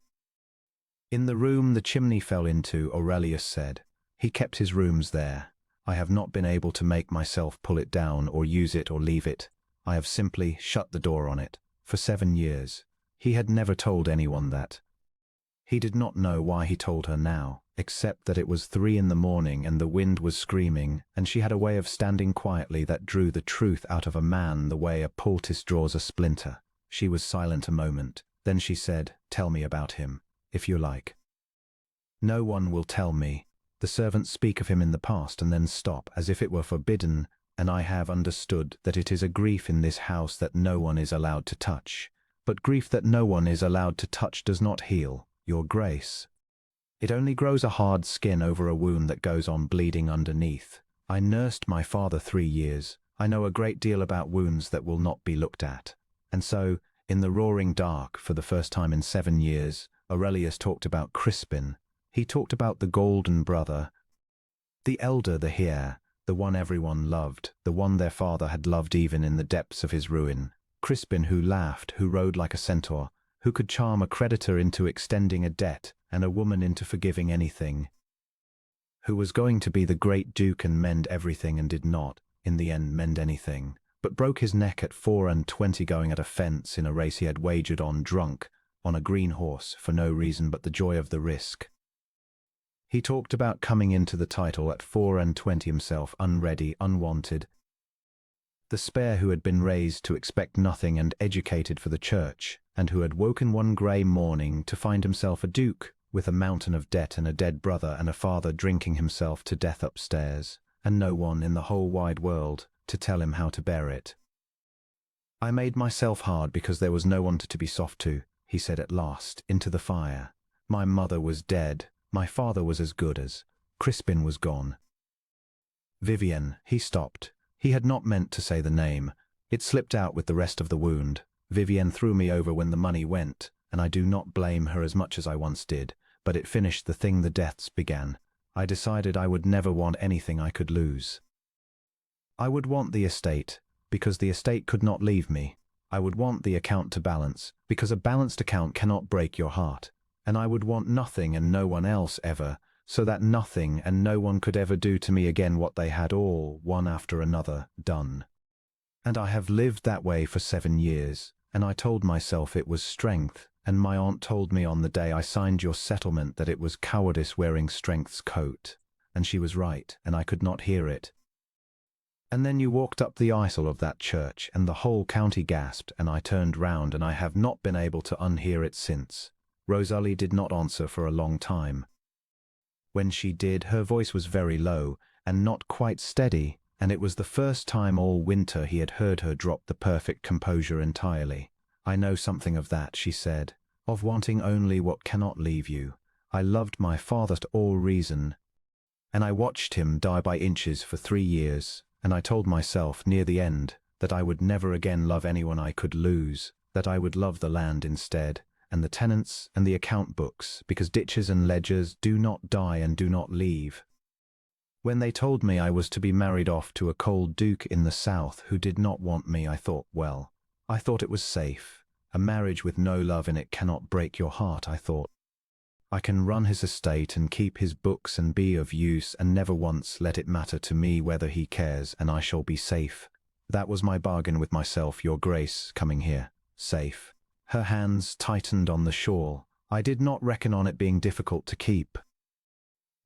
[SPEAKER 1] In the room the chimney fell into, Aurelius said, "He kept his rooms there. I have not been able to make myself pull it down or use it or leave it. I have simply shut the door on it. For 7 years. He had never told anyone that. He did not know why he told her now, except that it was 3 in the morning and the wind was screaming, and she had a way of standing quietly that drew the truth out of a man the way a poultice draws a splinter. She was silent a moment. Then she said, "Tell me about him, if you like." "No one will tell me. The servants speak of him in the past and then stop, as if it were forbidden, and I have understood that it is a grief in this house that no one is allowed to touch. But grief that no one is allowed to touch does not heal, your grace. It only grows a hard skin over a wound that goes on bleeding underneath. I nursed my father 3 years. I know a great deal about wounds that will not be looked at." And so, in the roaring dark, for the first time in 7 years, Aurelius talked about Crispin. He talked about the golden brother, the elder, the heir, the one everyone loved, the one their father had loved even in the depths of his ruin. Crispin, who laughed, who rode like a centaur, who could charm a creditor into extending a debt and a woman into forgiving anything, who was going to be the great duke and mend everything and did not, in the end, mend anything, but broke his neck at 24 going at a fence in a race he had wagered on drunk, on a green horse, for no reason but the joy of the risk. He talked about coming into the title at 24 himself, unready, unwanted, the spare who had been raised to expect nothing and educated for the church, and who had woken one grey morning to find himself a duke, with a mountain of debt and a dead brother and a father drinking himself to death upstairs, and no one in the whole wide world to tell him how to bear it. "I made myself hard because there was no one to be soft to," he said at last, into the fire. "My mother was dead. My father was as good as. Crispin was gone. Vivienne," he stopped. He had not meant to say the name. It slipped out with the rest of the wound. "Vivienne threw me over when the money went, and I do not blame her as much as I once did, but it finished the thing the deaths began. I decided I would never want anything I could lose. I would want the estate, because the estate could not leave me. I would want the account to balance, because a balanced account cannot break your heart. And I would want nothing and no one else ever, so that nothing and no one could ever do to me again what they had all, one after another, done. And I have lived that way for 7 years, and I told myself it was strength, and my aunt told me on the day I signed your settlement that it was cowardice wearing strength's coat, and she was right, and I could not hear it. And then you walked up the aisle of that church, and the whole county gasped, and I turned round, and I have not been able to unhear it since." Rosalie did not answer for a long time. When she did, her voice was very low, and not quite steady, and it was the first time all winter he had heard her drop the perfect composure entirely. "I know something of that," she said, "of wanting only what cannot leave you. I loved my father to all reason, and I watched him die by inches for 3 years, and I told myself, near the end, that I would never again love anyone I could lose, that I would love the land instead, and the tenants and the account books, because ditches and ledgers do not die and do not leave. When they told me I was to be married off to a cold duke in the south who did not want me, I thought, well, I thought it was safe. A marriage with no love in it cannot break your heart, I thought. I can run his estate and keep his books and be of use and never once let it matter to me whether he cares, and I shall be safe. That was my bargain with myself, your grace, coming here. Safe." Her hands tightened on the shawl. "I did not reckon on it being difficult to keep."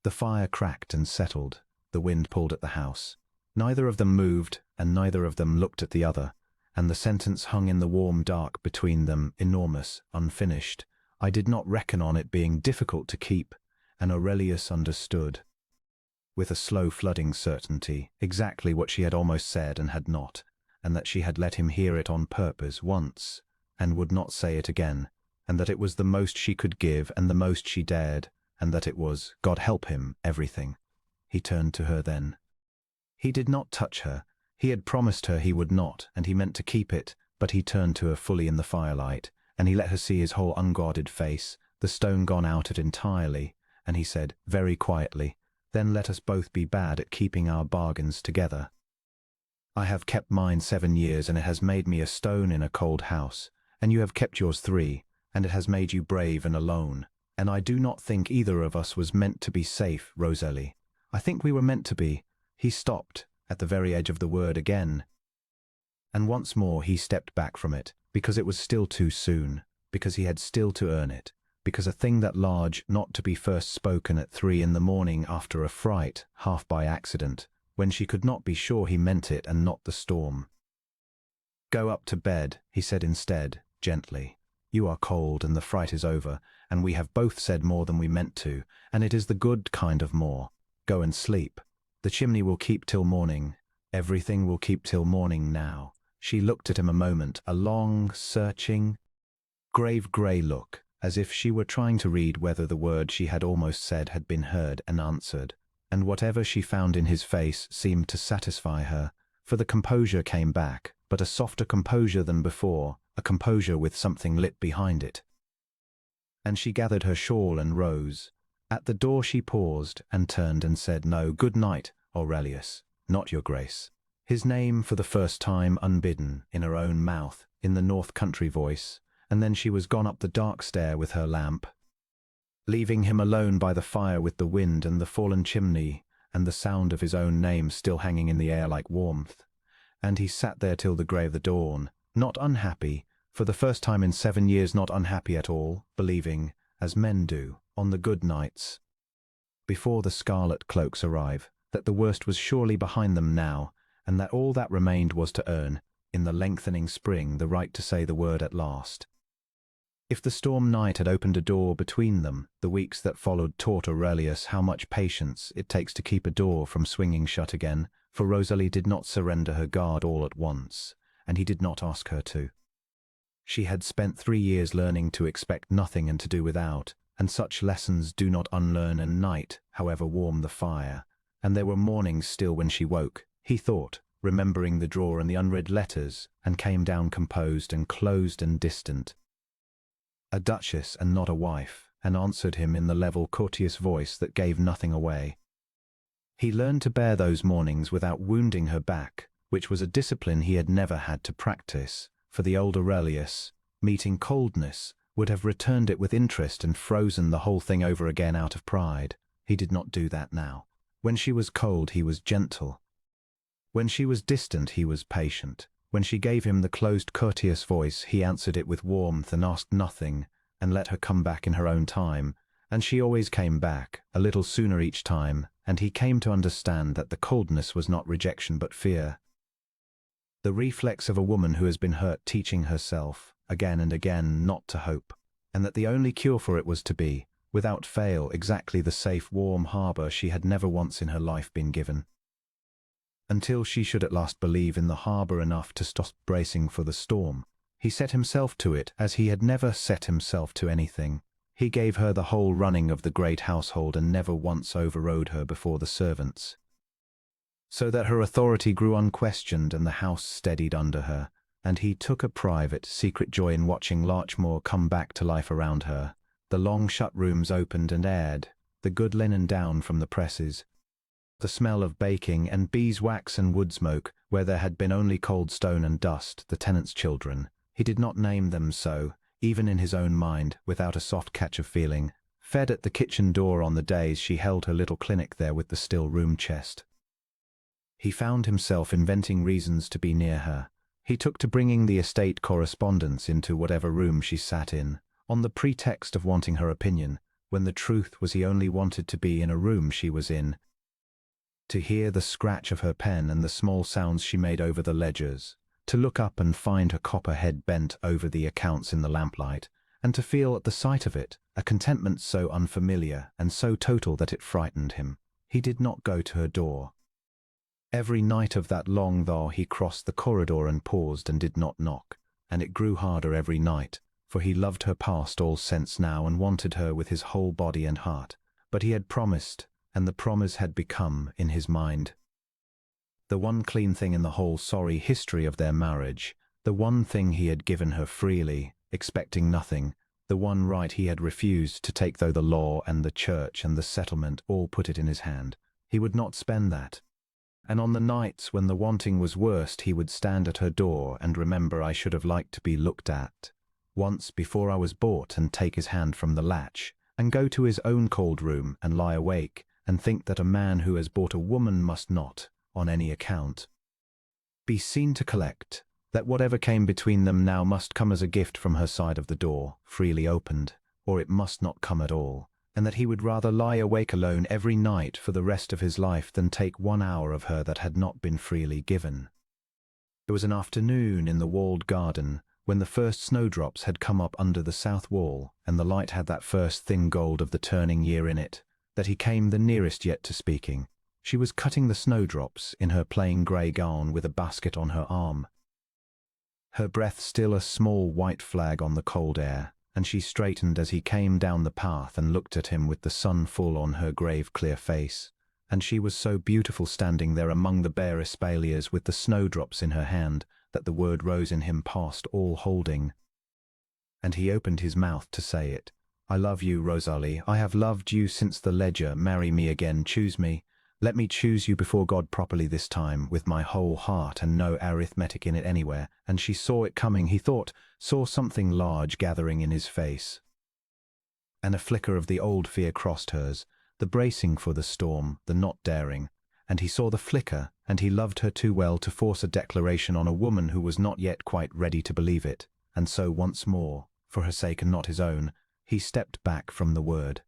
[SPEAKER 1] The fire cracked and settled. The wind pulled at the house. Neither of them moved, and neither of them looked at the other, and the sentence hung in the warm dark between them, enormous, unfinished. "I did not reckon on it being difficult to keep," and Aurelius understood, with a slow flooding certainty, exactly what she had almost said and had not, and that she had let him hear it on purpose once, and would not say it again, and that it was the most she could give and the most she dared, and that it was, God help him, everything. He turned to her then. He did not touch her. He had promised her he would not, and he meant to keep it, but he turned to her fully in the firelight, and he let her see his whole unguarded face, the stone gone out it entirely, and he said, very quietly, "Then let us both be bad at keeping our bargains together. I have kept mine 7 years, and it has made me a stone in a cold house, and you have kept yours 3, and it has made you brave and alone. And I do not think either of us was meant to be safe, Rosalie. I think we were meant to be." He stopped, at the very edge of the word again. And once more he stepped back from it, because it was still too soon, because he had still to earn it, because a thing that large not to be first spoken at 3 in the morning after a fright, half by accident, when she could not be sure he meant it and not the storm. "Go up to bed," he said instead, gently. "You are cold and the fright is over, and we have both said more than we meant to, and it is the good kind of more. Go and sleep. The chimney will keep till morning. Everything will keep till morning now." She looked at him a moment, a long, searching, grave grey look, as if she were trying to read whether the word she had almost said had been heard and answered, and whatever she found in his face seemed to satisfy her, for the composure came back, but a softer composure than before, a composure with something lit behind it. And she gathered her shawl and rose. At the door she paused and turned and said, "No, good night, Aurelius, not your grace." His name for the first time unbidden, in her own mouth, in the North Country voice, and then she was gone up the dark stair with her lamp, leaving him alone by the fire with the wind and the fallen chimney and the sound of his own name still hanging in the air like warmth. And he sat there till the grey of the dawn, not unhappy, for the first time in 7 years not unhappy at all, believing, as men do, on the good nights, before the scarlet cloaks arrive, that the worst was surely behind them now, and that all that remained was to earn, in the lengthening spring, the right to say the word at last. If the storm night had opened a door between them, the weeks that followed taught Aurelius how much patience it takes to keep a door from swinging shut again, for Rosalie did not surrender her guard all at once, and he did not ask her to. She had spent 3 years learning to expect nothing and to do without, and such lessons do not unlearn a night, however warm the fire, and there were mornings still when she woke, he thought, remembering the drawer and the unread letters, and came down composed and closed and distant. A duchess and not a wife, and answered him in the level, courteous voice that gave nothing away. He learned to bear those mornings without wounding her back, which was a discipline he had never had to practice, for the old Aurelius, meeting coldness, would have returned it with interest and frozen the whole thing over again out of pride. He did not do that now. When she was cold, he was gentle. When she was distant, he was patient. When she gave him the closed, courteous voice, he answered it with warmth and asked nothing, and let her come back in her own time. And she always came back, a little sooner each time, and he came to understand that the coldness was not rejection but fear. The reflex of a woman who has been hurt teaching herself, again and again, not to hope, and that the only cure for it was to be, without fail, exactly the safe, warm harbour she had never once in her life been given. Until she should at last believe in the harbour enough to stop bracing for the storm, he set himself to it as he had never set himself to anything. He gave her the whole running of the great household and never once overrode her before the servants, so that her authority grew unquestioned and the house steadied under her, and he took a private, secret joy in watching Larchmore come back to life around her, the long shut rooms opened and aired, the good linen down from the presses, the smell of baking and beeswax and wood smoke, where there had been only cold stone and dust, the tenants' children. He did not name them so, even in his own mind, without a soft catch of feeling, fed at the kitchen door on the days she held her little clinic there with the still room chest. He found himself inventing reasons to be near her. He took to bringing the estate correspondence into whatever room she sat in, on the pretext of wanting her opinion, when the truth was he only wanted to be in a room she was in, to hear the scratch of her pen and the small sounds she made over the ledgers, to look up and find her copper head bent over the accounts in the lamplight, and to feel at the sight of it a contentment so unfamiliar and so total that it frightened him. He did not go to her door. Every night of that long thaw he crossed the corridor and paused and did not knock, and it grew harder every night, for he loved her past all sense now and wanted her with his whole body and heart. But he had promised, and the promise had become, in his mind, the one clean thing in the whole sorry history of their marriage, the one thing he had given her freely. expecting nothing, the one right he had refused to take, though the law and the church and the settlement all put it in his hand. He would not spend that. And on the nights when the wanting was worst, he would stand at her door and remember, I should have liked to be looked at once before I was bought, and take his hand from the latch, and go to his own cold room and lie awake, and think that a man who has bought a woman must not, on any account, be seen to collect, that whatever came between them now must come as a gift from her side of the door, freely opened, or it must not come at all, and that he would rather lie awake alone every night for the rest of his life than take 1 hour of her that had not been freely given. It was an afternoon in the walled garden, when the first snowdrops had come up under the south wall, and the light had that first thin gold of the turning year in it, that he came the nearest yet to speaking. She was cutting the snowdrops in her plain grey gown with a basket on her arm, her breath still a small white flag on the cold air, and she straightened as he came down the path and looked at him with the sun full on her grave clear face. And she was so beautiful standing there among the bare espaliers with the snowdrops in her hand, that the word rose in him past all holding. And he opened his mouth to say it. I love you, Rosalie. I have loved you since the ledger. Marry me again. Choose me. Let me choose you before God properly this time, with my whole heart, and no arithmetic in it anywhere. And she saw it coming, he thought, saw something large gathering in his face. And a flicker of the old fear crossed hers, the bracing for the storm, the not daring. And he saw the flicker, and he loved her too well to force a declaration on a woman who was not yet quite ready to believe it. And so once more, for her sake and not his own, he stepped back from the word.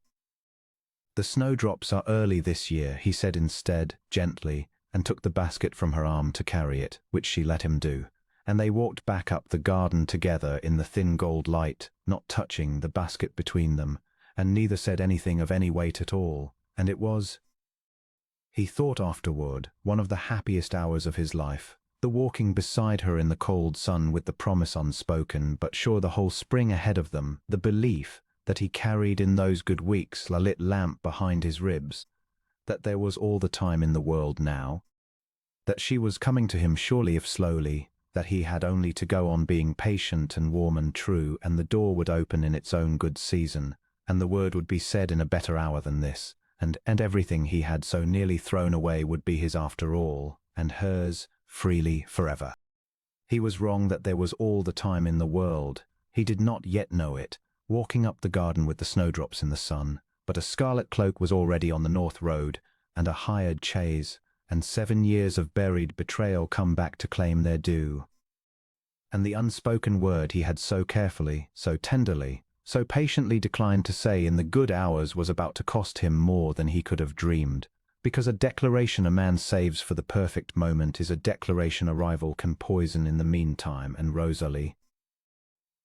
[SPEAKER 1] The snowdrops are early this year, he said instead, gently, and took the basket from her arm to carry it, which she let him do. And they walked back up the garden together in the thin gold light, not touching, the basket between them, and neither said anything of any weight at all. And it was, he thought afterward, one of the happiest hours of his life, the walking beside her in the cold sun with the promise unspoken, but sure the whole spring ahead of them, the belief that he carried in those good weeks, a lit lamp behind his ribs, that there was all the time in the world now, that she was coming to him surely if slowly, that he had only to go on being patient and warm and true, and the door would open in its own good season, and the word would be said in a better hour than this, and everything he had so nearly thrown away would be his after all, and hers, freely, forever. He was wrong that there was all the time in the world. He did not yet know it, walking up the garden with the snowdrops in the sun, but a scarlet cloak was already on the north road, and a hired chaise, and 7 years of buried betrayal come back to claim their due. And the unspoken word he had so carefully, so tenderly, so patiently declined to say in the good hours was about to cost him more than he could have dreamed, because a declaration a man saves for the perfect moment is a declaration a rival can poison in the meantime, and Rosalie,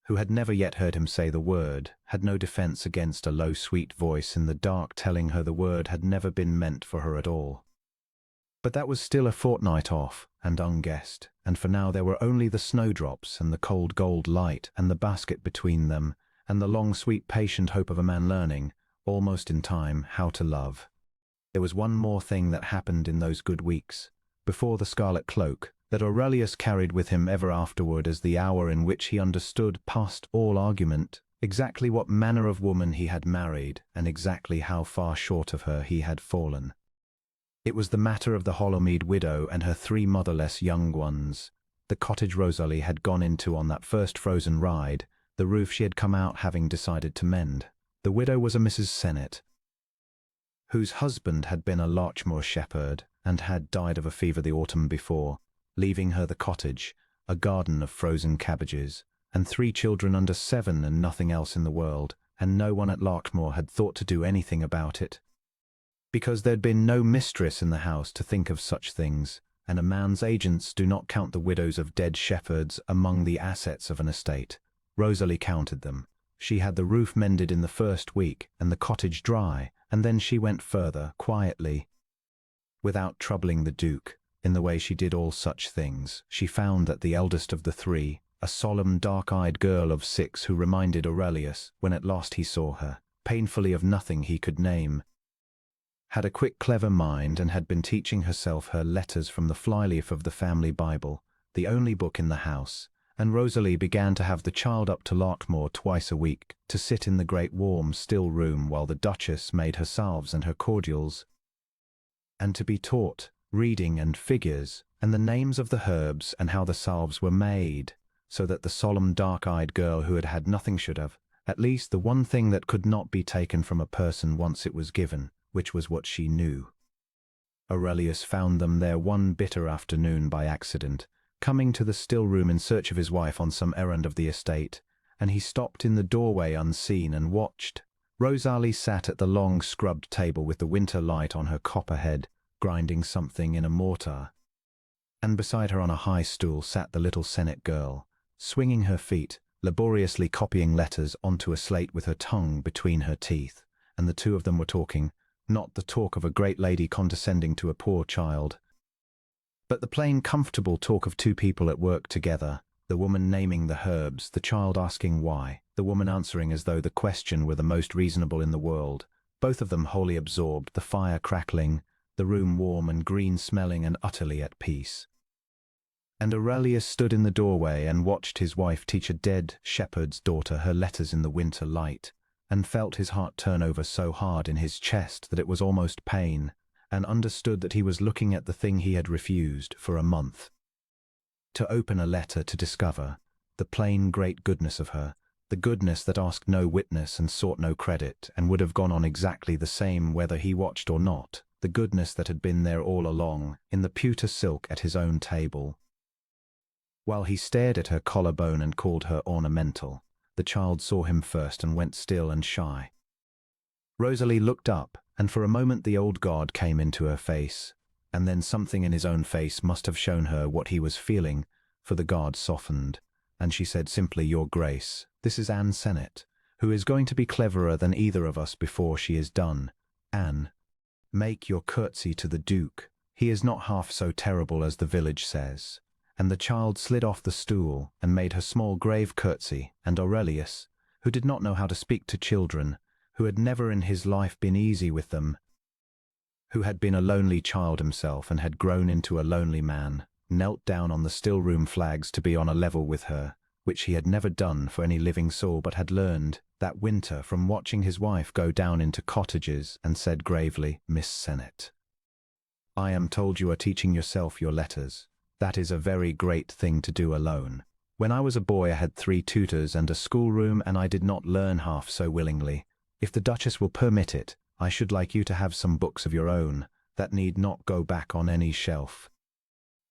[SPEAKER 1] who had never yet heard him say the word, had no defense against a low sweet voice in the dark telling her the word had never been meant for her at all. But that was still a fortnight off, and unguessed, and for now there were only the snowdrops and the cold gold light and the basket between them, and the long sweet patient hope of a man learning, almost in time, how to love. There was one more thing that happened in those good weeks, before the scarlet cloak, that Aurelius carried with him ever afterward as the hour in which he understood past all argument exactly what manner of woman he had married, and exactly how far short of her he had fallen. It was the matter of the Holymead widow and her 3 motherless young ones, the cottage Rosalie had gone into on that first frozen ride, the roof she had come out having decided to mend. The widow was a Mrs. Sennett, whose husband had been a Larchmoor shepherd, and had died of a fever the autumn before, leaving her the cottage, a garden of frozen cabbages, and 3 children under 7 and nothing else in the world, and no one at Larchmoor had thought to do anything about it, because there'd been no mistress in the house to think of such things, and a man's agents do not count the widows of dead shepherds among the assets of an estate. Rosalie counted them. She had the roof mended in the first week, and the cottage dry, and then she went further, quietly, without troubling the Duke. In the way she did all such things, she found that the eldest of the 3, a solemn dark-eyed girl of 6 who reminded Aurelius, when at last he saw her, painfully of nothing he could name, had a quick clever mind and had been teaching herself her letters from the flyleaf of the family Bible, the only book in the house, and Rosalie began to have the child up to Larkmoor twice a week to sit in the great warm, still room while the Duchess made her salves and her cordials, and to be taught reading and figures and the names of the herbs and how the salves were made, so that the solemn dark-eyed girl who had had nothing should have, at least, the one thing that could not be taken from a person once it was given, which was what she knew. Aurelius found them there one bitter afternoon by accident, coming to the still room in search of his wife on some errand of the estate, and he stopped in the doorway unseen and watched. Rosalie sat at the long scrubbed table with the winter light on her copper head, grinding something in a mortar, and beside her on a high stool sat the little Senate girl, swinging her feet, laboriously copying letters onto a slate with her tongue between her teeth, and the two of them were talking, not the talk of a great lady condescending to a poor child, but the plain, comfortable talk of two people at work together, the woman naming the herbs, the child asking why, the woman answering as though the question were the most reasonable in the world, both of them wholly absorbed, the fire crackling, the room warm and green-smelling and utterly at peace. And Aurelius stood in the doorway and watched his wife teach a dead shepherd's daughter her letters in the winter light, and felt his heart turn over so hard in his chest that it was almost pain, and understood that he was looking at the thing he had refused for a month. To open a letter to discover the plain great goodness of her, the goodness that asked no witness and sought no credit, and would have gone on exactly the same whether he watched or not, the goodness that had been there all along, in the pewter silk at his own table. While he stared at her collarbone and called her ornamental, the child saw him first and went still and shy. Rosalie looked up, and for a moment the old god came into her face, and then something in his own face must have shown her what he was feeling, for the god softened, and she said simply, "Your Grace, this is Anne Sennet, who is going to be cleverer than either of us before she is done. Anne, make your curtsy to the Duke. He is not half so terrible as the village says." And the child slid off the stool and made her small grave curtsy, and Aurelius, who did not know how to speak to children, who had never in his life been easy with them, who had been a lonely child himself and had grown into a lonely man, knelt down on the still room flags to be on a level with her, which he had never done for any living soul but had learned that winter from watching his wife go down into cottages, and said gravely, "Miss Sennet, I am told you are teaching yourself your letters. That is a very great thing to do alone. When I was a boy I had 3 tutors and a schoolroom, and I did not learn half so willingly. If the Duchess will permit it, I should like you to have some books of your own, that need not go back on any shelf.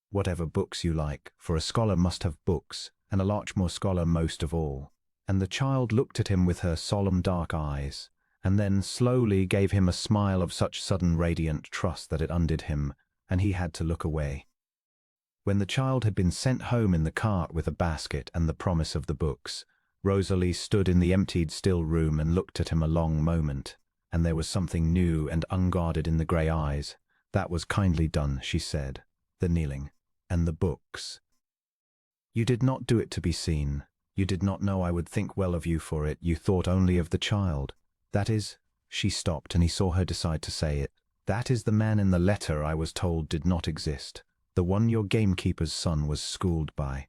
[SPEAKER 1] Whatever books you like, for a scholar must have books, and a Larkmoor scholar most of all." And the child looked at him with her solemn dark eyes, and then slowly gave him a smile of such sudden radiant trust that it undid him, and he had to look away. When the child had been sent home in the cart with a basket and the promise of the books, Rosalie stood in the emptied still room and looked at him a long moment, and there was something new and unguarded in the grey eyes. "That was kindly done," she said. "The kneeling, and the books. You did not do it to be seen. You did not know I would think well of you for it. You thought only of the child. That is—" She stopped, and he saw her decide to say it. "That is the man in the letter I was told did not exist. The one your gamekeeper's son was schooled by.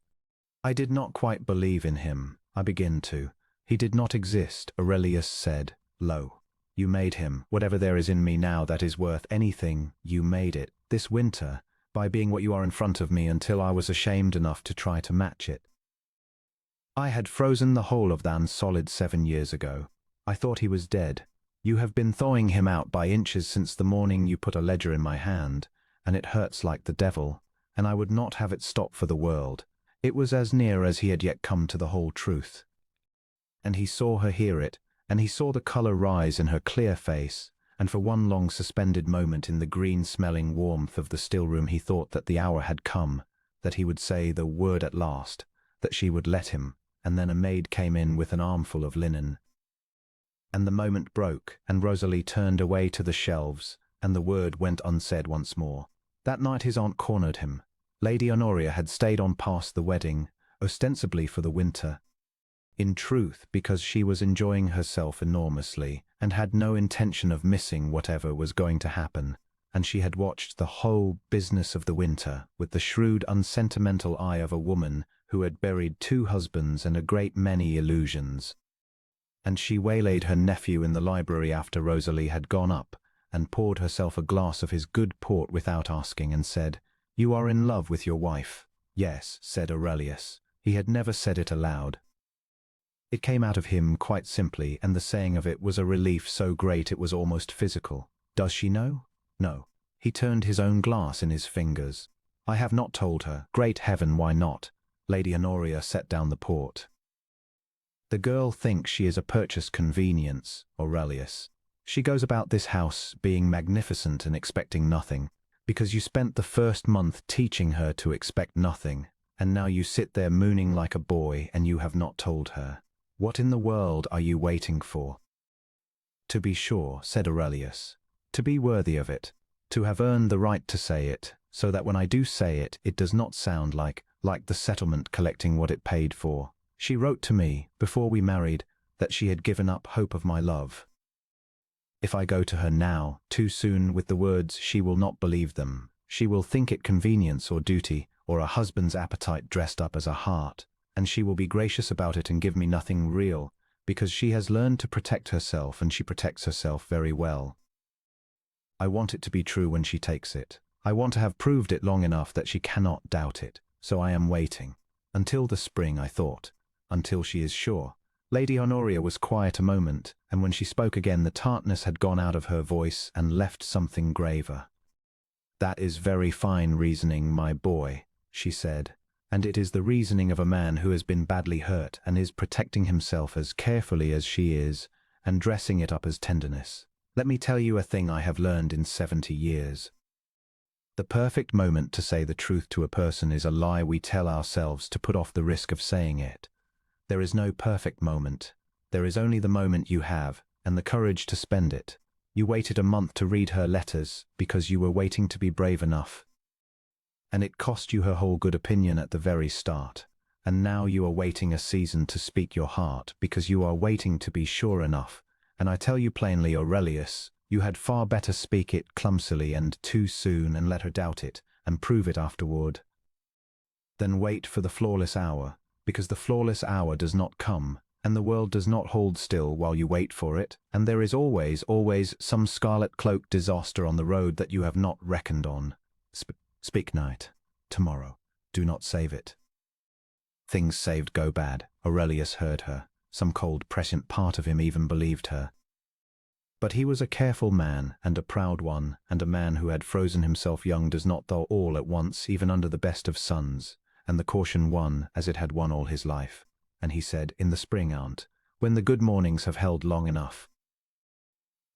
[SPEAKER 1] I did not quite believe in him. I begin to. He did not exist," Aurelius said. "Lo, you made him. Whatever there is in me now that is worth anything, you made it, this winter, by being what you are in front of me until I was ashamed enough to try to match it. I had frozen the whole of that solid 7 years ago. I thought he was dead. You have been thawing him out by inches since the morning you put a ledger in my hand, and it hurts like the devil, and I would not have it stop for the world." It was as near as he had yet come to the whole truth. And he saw her hear it, and he saw the colour rise in her clear face, and for one long suspended moment in the green-smelling warmth of the still room he thought that the hour had come, that he would say the word at last, that she would let him, and then a maid came in with an armful of linen. And the moment broke, and Rosalie turned away to the shelves, and the word went unsaid once more. That night his aunt cornered him. Lady Honoria had stayed on past the wedding, ostensibly for the winter. In truth, because she was enjoying herself enormously, and had no intention of missing whatever was going to happen, and she had watched the whole business of the winter with the shrewd, unsentimental eye of a woman who had buried 2 husbands and a great many illusions. And she waylaid her nephew in the library after Rosalie had gone up, and poured herself a glass of his good port without asking, and said, "You are in love with your wife." "Yes," said Aurelius. He had never said it aloud. It came out of him quite simply, and the saying of it was a relief so great it was almost physical. Does she know? No. He turned his own glass in his fingers. "I have not told her. Great heaven, why not?" Lady Honoria set down the port. "The girl thinks she is a purchased convenience, Aurelius. She goes about this house being magnificent and expecting nothing, because you spent the first month teaching her to expect nothing, and now you sit there mooning like a boy and you have not told her. What in the world are you waiting for?" "To be sure," said Aurelius, "to be worthy of it, to have earned the right to say it, so that when I do say it, it does not sound like the settlement collecting what it paid for. She wrote to me, before we married, that she had given up hope of my love. If I go to her now, too soon, with the words, she will not believe them. She will think it convenience or duty, or a husband's appetite dressed up as a heart, and she will be gracious about it and give me nothing real, because she has learned to protect herself, and she protects herself very well. I want it to be true when she takes it. I want to have proved it long enough that she cannot doubt it, so I am waiting. Until the spring, I thought. Until she is sure." Lady Honoria was quiet a moment, and when she spoke again the tartness had gone out of her voice and left something graver. "That is very fine reasoning, my boy," she said, "and it is the reasoning of a man who has been badly hurt and is protecting himself as carefully as she is, and dressing it up as tenderness. Let me tell you a thing I have learned in 70 years. The perfect moment to say the truth to a person is a lie we tell ourselves to put off the risk of saying it. There is no perfect moment. There is only the moment you have, and the courage to spend it. You waited a month to read her letters because you were waiting to be brave enough. And it cost you her whole good opinion at the very start. And now you are waiting a season to speak your heart because you are waiting to be sure enough. And I tell you plainly, Aurelius, you had far better speak it clumsily and too soon and let her doubt it and prove it afterward, than wait for the flawless hour, because the flawless hour does not come, and the world does not hold still while you wait for it, and there is always, always some scarlet cloak disaster on the road that you have not reckoned on. Speak night, tomorrow. Do not save it." Things saved go bad. Aurelius heard her. Some cold, prescient part of him even believed her. But he was a careful man, and a proud one, and a man who had frozen himself young does not thaw all at once, even under the best of suns, and the caution won as it had won all his life. And he said, "In the spring, aunt, when the good mornings have held long enough.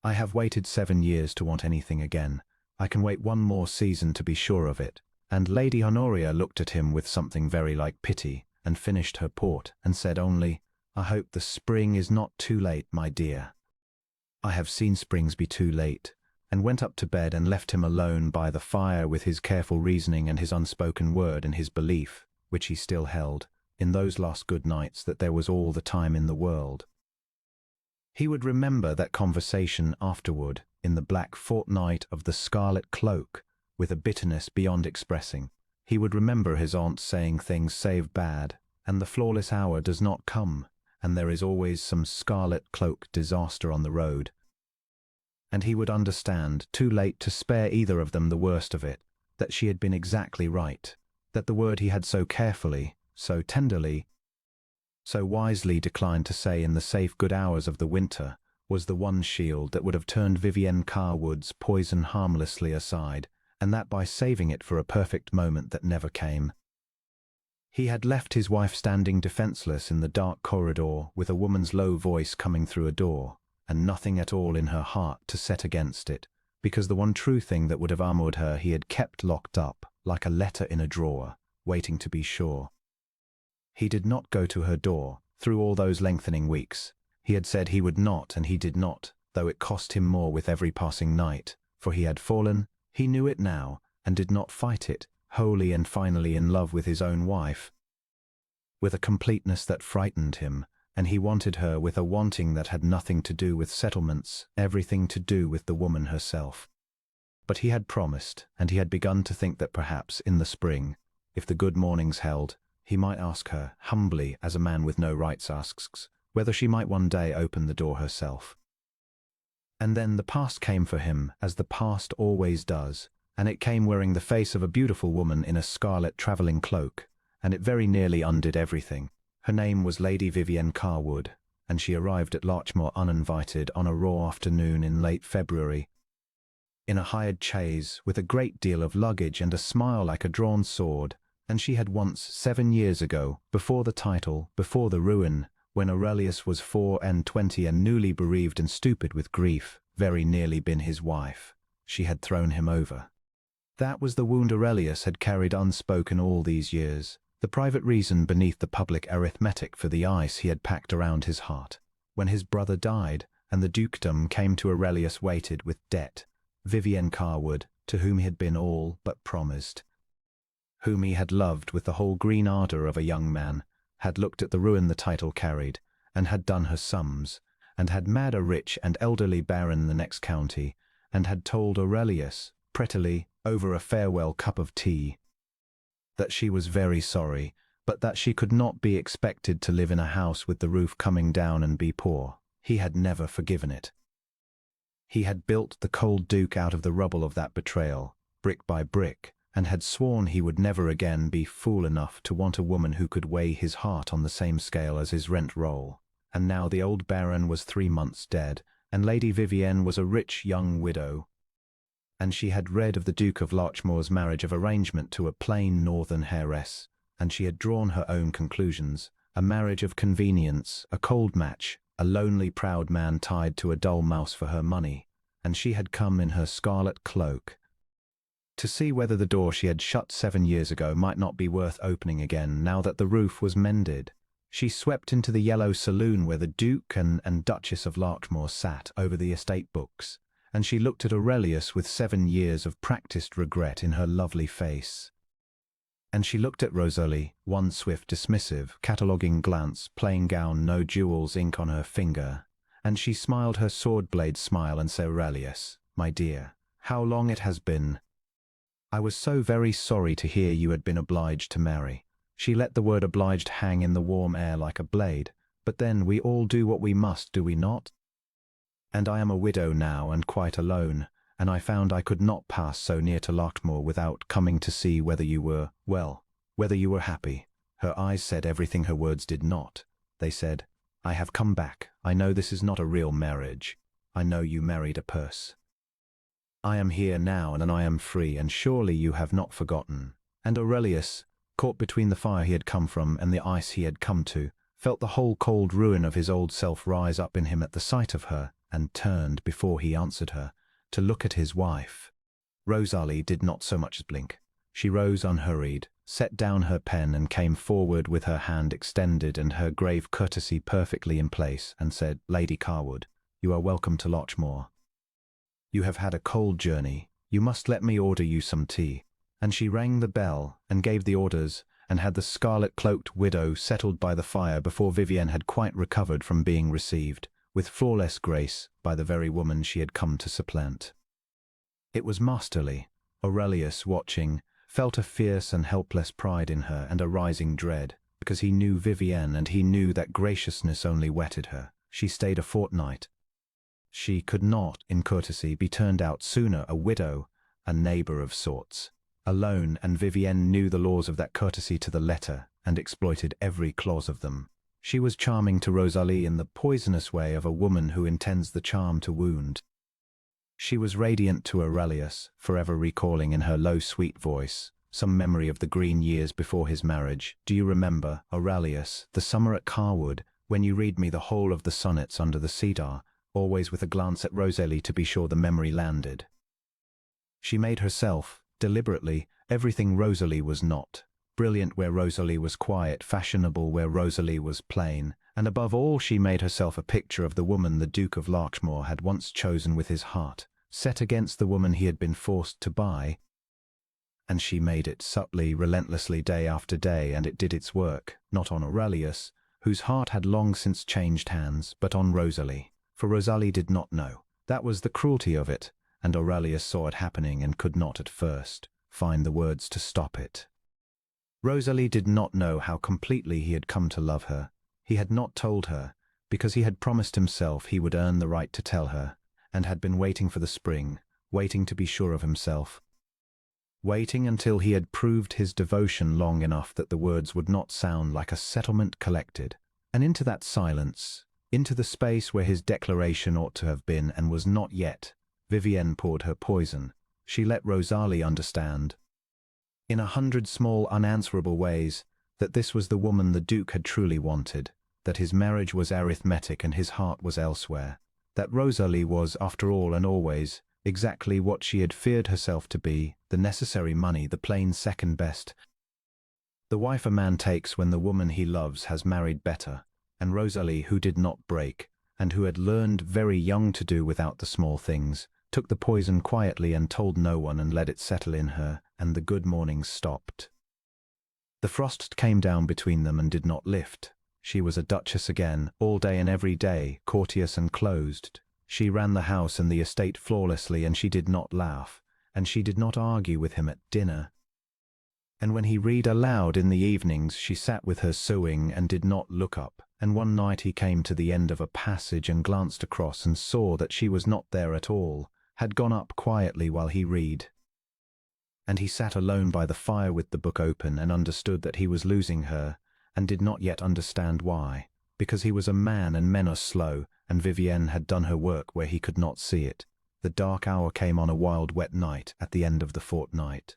[SPEAKER 1] I have waited 7 years to want anything again. I can wait one more season to be sure of it." And Lady Honoria looked at him with something very like pity, and finished her port, and said only, "I hope the spring is not too late, my dear." I have seen springs be too late, and went up to bed and left him alone by the fire with his careful reasoning and his unspoken word and his belief, which he still held, in those last good nights, that there was all the time in the world. He would remember that conversation afterward in the black fortnight of the scarlet cloak with a bitterness beyond expressing. He would remember his aunt saying things save bad, and the flawless hour does not come, and there is always some scarlet cloak disaster on the road. And he would understand, too late to spare either of them the worst of it, that she had been exactly right, that the word he had so carefully, so tenderly, so wisely declined to say in the safe good hours of the winter was the one shield that would have turned Vivienne Carwood's poison harmlessly aside, and that by saving it for a perfect moment that never came. He had left his wife standing defenseless in the dark corridor with a woman's low voice coming through a door, and nothing at all in her heart to set against it, because the one true thing that would have armored her he had kept locked up, like a letter in a drawer, waiting to be sure. He did not go to her door, through all those lengthening weeks. He had said he would not, and he did not, though it cost him more with every passing night, for he had fallen, he knew it now, and did not fight it, wholly and finally in love with his own wife, with a completeness that frightened him, and he wanted her with a wanting that had nothing to do with settlements, everything to do with the woman herself. But he had promised, and he had begun to think that perhaps, in the spring, if the good mornings held, He might ask her, humbly as a man with no rights asks, whether she might one day open the door herself. And then the past came for him, as the past always does, and it came wearing the face of a beautiful woman in a scarlet travelling cloak, and it very nearly undid everything. Her name was Lady Vivienne Carwood, and she arrived at Larchmore uninvited on a raw afternoon in late February, in a hired chaise, with a great deal of luggage and a smile like a drawn sword, and she had once, 7 years ago, before the title, before the ruin, when Aurelius was 24 and newly bereaved and stupid with grief, very nearly been his wife. She had thrown him over. That was the wound Aurelius had carried unspoken all these years, the private reason beneath the public arithmetic for the ice he had packed around his heart. When his brother died, and the dukedom came to Aurelius weighted with debt, Vivienne Carwood, to whom he had been all but promised, whom he had loved with the whole green ardour of a young man, had looked at the ruin the title carried, and had done her sums, and had mad a rich and elderly baron in the next county, and had told Aurelius, prettily, over a farewell cup of tea, that she was very sorry, but that she could not be expected to live in a house with the roof coming down and be poor. He had never forgiven it. He had built the cold duke out of the rubble of that betrayal, brick by brick, and had sworn he would never again be fool enough to want a woman who could weigh his heart on the same scale as his rent roll. And now the old baron was 3 months dead, and Lady Vivienne was a rich young widow, and she had read of the Duke of Larchmore's marriage of arrangement to a plain northern heiress, and she had drawn her own conclusions, a marriage of convenience, a cold match, a lonely proud man tied to a dull mouse for her money, and she had come in her scarlet cloak to see whether the door she had shut 7 years ago might not be worth opening again now that the roof was mended. She swept into the yellow saloon where the Duke and Duchess of Larchmore sat over the estate books, and she looked at Aurelius with 7 years of practised regret in her lovely face. And she looked at Rosalie, one swift, dismissive, cataloguing glance, plain gown, no jewels, ink on her finger, and she smiled her sword-blade smile and said, "Aurelius, my dear, how long it has been! I was so very sorry to hear you had been obliged to marry." She let the word obliged hang in the warm air like a blade. "But then we all do what we must, do we not? And I am a widow now and quite alone, and I found I could not pass so near to Larchmore without coming to see whether you were, well, whether you were happy." Her eyes said everything her words did not. They said, "I have come back. I know this is not a real marriage. I know you married a purse. I am here now, and I am free, and surely you have not forgotten." And Aurelius, caught between the fire he had come from and the ice he had come to, felt the whole cold ruin of his old self rise up in him at the sight of her, and turned, before he answered her, to look at his wife. Rosalie did not so much as blink. She rose unhurried, set down her pen, and came forward with her hand extended and her grave courtesy perfectly in place, and said, "Lady Carwood, you are welcome to Larchmore. You have had a cold journey. You must let me order you some tea." And she rang the bell, and gave the orders, and had the scarlet-cloaked widow settled by the fire before Vivienne had quite recovered from being received, with flawless grace, by the very woman she had come to supplant. It was masterly. Aurelius, watching, felt a fierce and helpless pride in her and a rising dread, because he knew Vivienne, and he knew that graciousness only wetted her. She stayed a fortnight. She could not, in courtesy, be turned out sooner, a widow, a neighbour of sorts. Alone, and Vivienne knew the laws of that courtesy to the letter, and exploited every clause of them. She was charming to Rosalie in the poisonous way of a woman who intends the charm to wound. She was radiant to Aurelius, forever recalling in her low, sweet voice some memory of the green years before his marriage. "Do you remember, Aurelius, the summer at Carwood, when you read me the whole of the sonnets under the cedar?" Always with a glance at Rosalie to be sure the memory landed. She made herself, deliberately, everything Rosalie was not. Brilliant where Rosalie was quiet, fashionable where Rosalie was plain, and above all she made herself a picture of the woman the Duke of Larchmore had once chosen with his heart, set against the woman he had been forced to buy. And she made it subtly, relentlessly, day after day, and it did its work, not on Aurelius, whose heart had long since changed hands, but on Rosalie. For Rosalie did not know. That was the cruelty of it, and Aurelius saw it happening and could not at first find the words to stop it. Rosalie did not know how completely he had come to love her. He had not told her, because he had promised himself he would earn the right to tell her, and had been waiting for the spring, waiting to be sure of himself. Waiting until he had proved his devotion long enough that the words would not sound like a settlement collected. And into that silence, into the space where his declaration ought to have been and was not yet, Vivienne poured her poison. She let Rosalie understand, in 100 small unanswerable ways, that this was the woman the Duke had truly wanted, that his marriage was arithmetic and his heart was elsewhere, that Rosalie was, after all and always, exactly what she had feared herself to be, the necessary money, the plain second best. The wife a man takes when the woman he loves has married better, and Rosalie, who did not break, and who had learned very young to do without the small things, took the poison quietly and told no one and let it settle in her, and the good mornings stopped. The frost came down between them and did not lift. She was a duchess again, all day and every day, courteous and closed. She ran the house and the estate flawlessly, and she did not laugh, and she did not argue with him at dinner. And when he read aloud in the evenings, she sat with her sewing and did not look up, and one night he came to the end of a passage and glanced across and saw that she was not there at all, had gone up quietly while he read. And he sat alone by the fire with the book open and understood that he was losing her, and did not yet understand why, because he was a man and men are slow, and Vivienne had done her work where he could not see it. The dark hour came on a wild wet night at the end of the fortnight.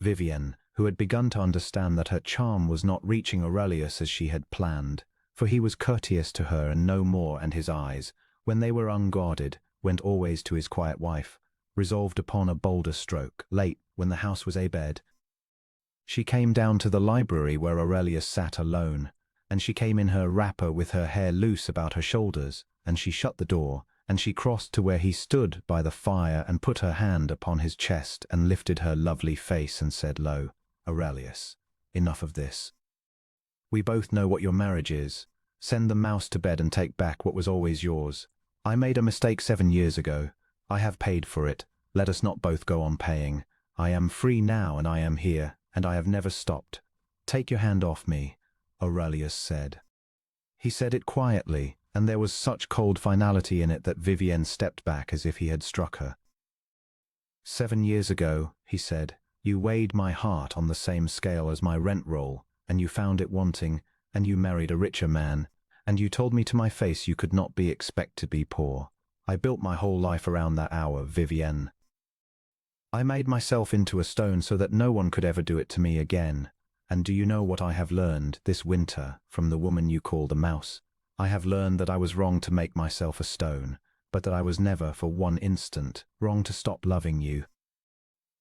[SPEAKER 1] Vivienne, who had begun to understand that her charm was not reaching Aurelius as she had planned, for he was courteous to her and no more, and his eyes, when they were unguarded, went always to his quiet wife, resolved upon a bolder stroke. Late, when the house was abed, she came down to the library where Aurelius sat alone, and she came in her wrapper with her hair loose about her shoulders, and she shut the door, and she crossed to where he stood by the fire and put her hand upon his chest and lifted her lovely face and said low, "Aurelius, enough of this. We both know what your marriage is. Send the mouse to bed and take back what was always yours. I made a mistake 7 years ago. I have paid for it. Let us not both go on paying. I am free now, and I am here, and I have never stopped. Take your hand off me," Aurelius said. He said it quietly, and there was such cold finality in it that Vivienne stepped back as if he had struck her. 7 years ago, he said, you weighed my heart on the same scale as my rent roll, and you found it wanting, and you married a richer man, and you told me to my face you could not be expect to be poor. I built my whole life around that hour, Vivienne. I made myself into a stone so that no one could ever do it to me again. And do you know what I have learned this winter from the woman you call the mouse? I have learned that I was wrong to make myself a stone, but that I was never for one instant wrong to stop loving you.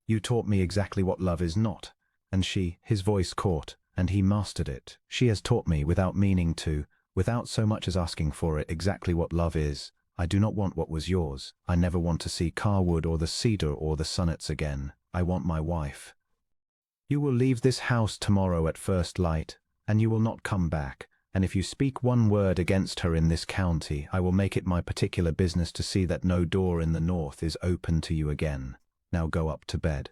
[SPEAKER 1] You taught me exactly what love is not, and his voice caught, and he mastered it. She has taught me without meaning to, without so much as asking for it, exactly what love is. I do not want what was yours. I never want to see Carwood or the Cedar or the Sonnets again. I want my wife. You will leave this house tomorrow at first light, and you will not come back, and if you speak one word against her in this county, I will make it my particular business to see that no door in the north is open to you again. Now go up to bed.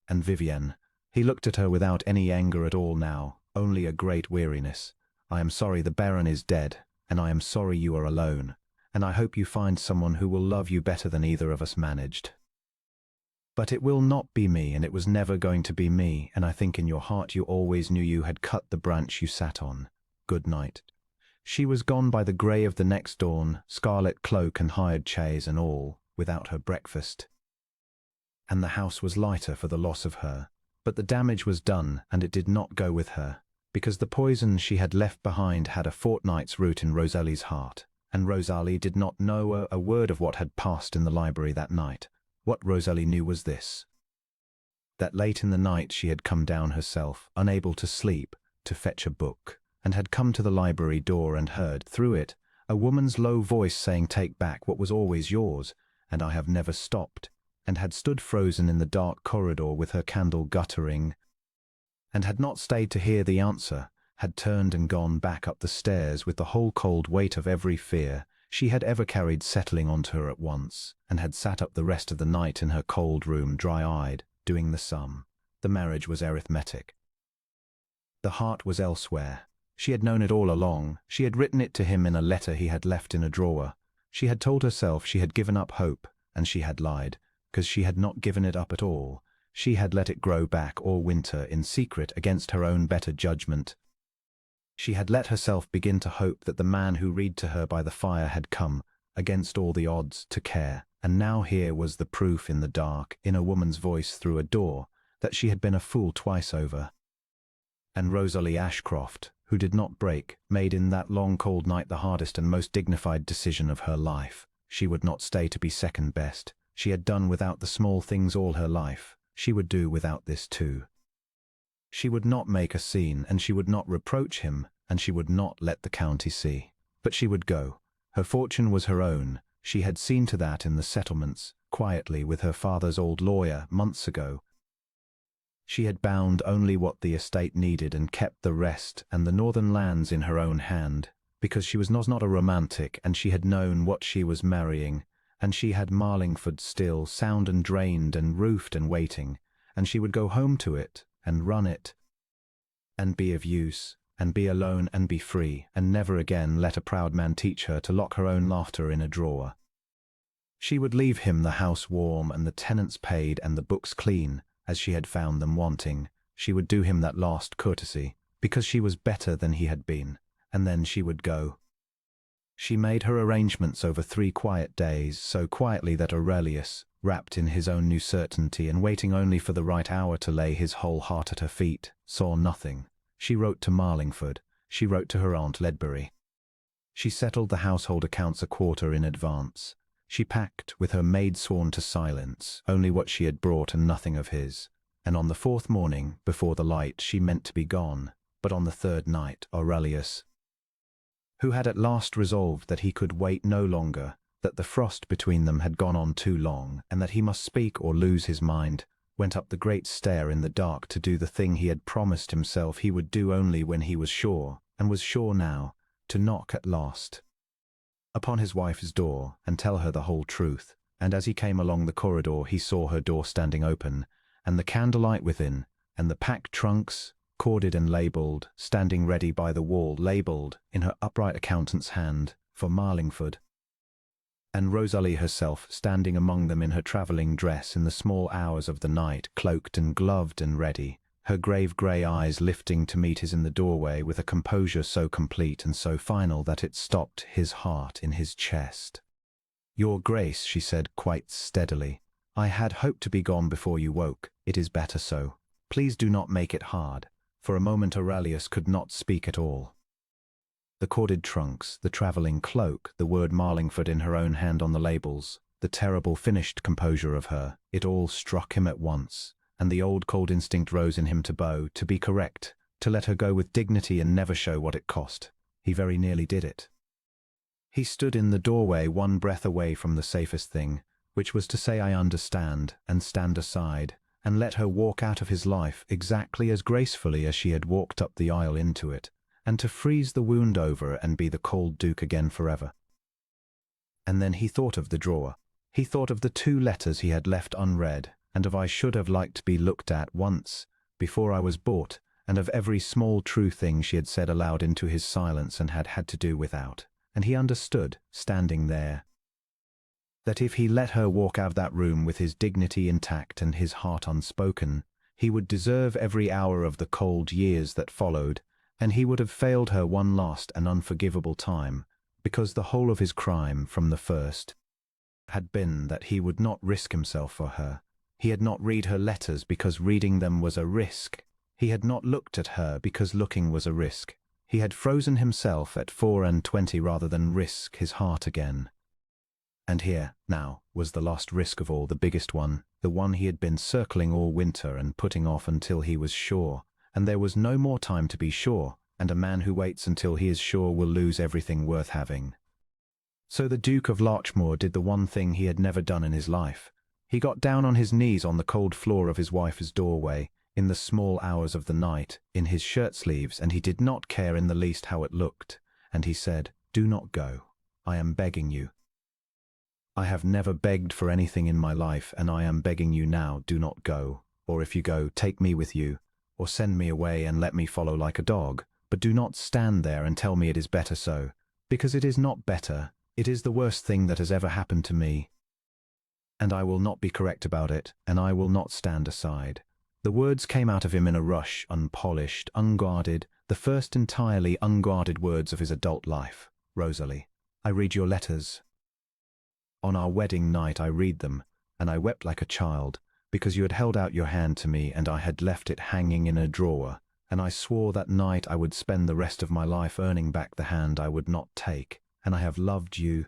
[SPEAKER 1] And Vivienne, he looked at her without any anger at all now, only a great weariness. I am sorry the Baron is dead, and I am sorry you are alone, and I hope you find someone who will love you better than either of us managed. But it will not be me, and it was never going to be me, and I think in your heart you always knew you had cut the branch you sat on. Good night. She was gone by the grey of the next dawn, scarlet cloak and hired chaise and all, without her breakfast. And the house was lighter for the loss of her, but the damage was done, and it did not go with her, because the poison she had left behind had a fortnight's root in Rosalie's heart, and Rosalie did not know a word of what had passed in the library that night. What Rosalie knew was this: that late in the night she had come down herself, unable to sleep, to fetch a book, and had come to the library door and heard, through it, a woman's low voice saying, "Take back what was always yours, and I have never stopped," and had stood frozen in the dark corridor with her candle guttering, and had not stayed to hear the answer, had turned and gone back up the stairs with the whole cold weight of every fear she had ever carried settling onto her at once, and had sat up the rest of the night in her cold room, dry-eyed, doing the sum. The marriage was arithmetic. The heart was elsewhere. She had known it all along. She had written it to him in a letter he had left in a drawer. She had told herself she had given up hope, and she had lied, because she had not given it up at all. She had let it grow back all winter in secret against her own better judgment. She had let herself begin to hope that the man who read to her by the fire had come, against all the odds, to care, and now here was the proof in the dark, in a woman's voice through a door, that she had been a fool twice over. And Rosalie Ashcroft, who did not break, made in that long cold night the hardest and most dignified decision of her life. She would not stay to be second best. She had done without the small things all her life. She would do without this too. She would not make a scene, and she would not reproach him, and she would not let the county see. But she would go. Her fortune was her own. She had seen to that in the settlements, quietly with her father's old lawyer, months ago. She had bound only what the estate needed and kept the rest and the northern lands in her own hand, because she was not a romantic, and she had known what she was marrying, and she had Marlingford still, sound and drained and roofed and waiting, and she would go home to it, and run it, and be of use, and be alone and be free, and never again let a proud man teach her to lock her own laughter in a drawer. She would leave him the house warm and the tenants paid and the books clean, as she had found them wanting. She would do him that last courtesy, because she was better than he had been, and then she would go. She made her arrangements over 3 quiet days, so quietly that Aurelius, wrapped in his own new certainty and waiting only for the right hour to lay his whole heart at her feet, saw nothing. She wrote to Marlingford. She wrote to her aunt Ledbury. She settled the household accounts a quarter in advance. She packed, with her maid sworn to silence, only what she had brought and nothing of his. And on the 4th morning, before the light, she meant to be gone. But on the 3rd night, Aurelius, who had at last resolved that he could wait no longer, that the frost between them had gone on too long, and that he must speak or lose his mind, went up the great stair in the dark to do the thing he had promised himself he would do only when he was sure, and was sure now, to knock at last upon his wife's door and tell her the whole truth. And as he came along the corridor he saw her door standing open, and the candlelight within, and the packed trunks, corded and labelled, standing ready by the wall, labelled, in her upright accountant's hand, for Marlingford. And Rosalie herself standing among them in her travelling dress in the small hours of the night, cloaked and gloved and ready, her grave grey eyes lifting to meet his in the doorway with a composure so complete and so final that it stopped his heart in his chest. "Your Grace," she said quite steadily, "I had hoped to be gone before you woke. It is better so. Please do not make it hard." For a moment Aurelius could not speak at all. The corded trunks, the travelling cloak, the word Marlingford in her own hand on the labels, the terrible finished composure of her, it all struck him at once, and the old cold instinct rose in him to bow, to be correct, to let her go with dignity and never show what it cost. He very nearly did it. He stood in the doorway, one breath away from the safest thing, which was to say "I understand," and stand aside, and let her walk out of his life exactly as gracefully as she had walked up the aisle into it, and to freeze the wound over and be the cold duke again forever. And then he thought of the drawer. He thought of the 2 letters he had left unread, and of "I should have liked to be looked at once, before I was bought," and of every small true thing she had said aloud into his silence and had had to do without. And he understood, standing there, that if he let her walk out of that room with his dignity intact and his heart unspoken, he would deserve every hour of the cold years that followed, and he would have failed her one last and unforgivable time, because the whole of his crime from the first had been that he would not risk himself for her. He had not read her letters because reading them was a risk. He had not looked at her because looking was a risk. He had frozen himself at 24 rather than risk his heart again. And here, now, was the last risk of all, the biggest one, the one he had been circling all winter and putting off until he was sure. And there was no more time to be sure, and a man who waits until he is sure will lose everything worth having. So the Duke of Larchmoor did the one thing he had never done in his life. He got down on his knees on the cold floor of his wife's doorway, in the small hours of the night, in his shirt-sleeves, and he did not care in the least how it looked, and he said, "Do not go. I am begging you. I have never begged for anything in my life, and I am begging you now, do not go. Or if you go, take me with you, or send me away and let me follow like a dog, but do not stand there and tell me it is better so, because it is not better. It is the worst thing that has ever happened to me. And I will not be correct about it, and I will not stand aside. The words came out of him in a rush, unpolished, unguarded, the first entirely unguarded words of his adult life. Rosalie, I read your letters. On our wedding night I read them, and I wept like a child, because you had held out your hand to me and I had left it hanging in a drawer, and I swore that night I would spend the rest of my life earning back the hand I would not take, and I have loved you.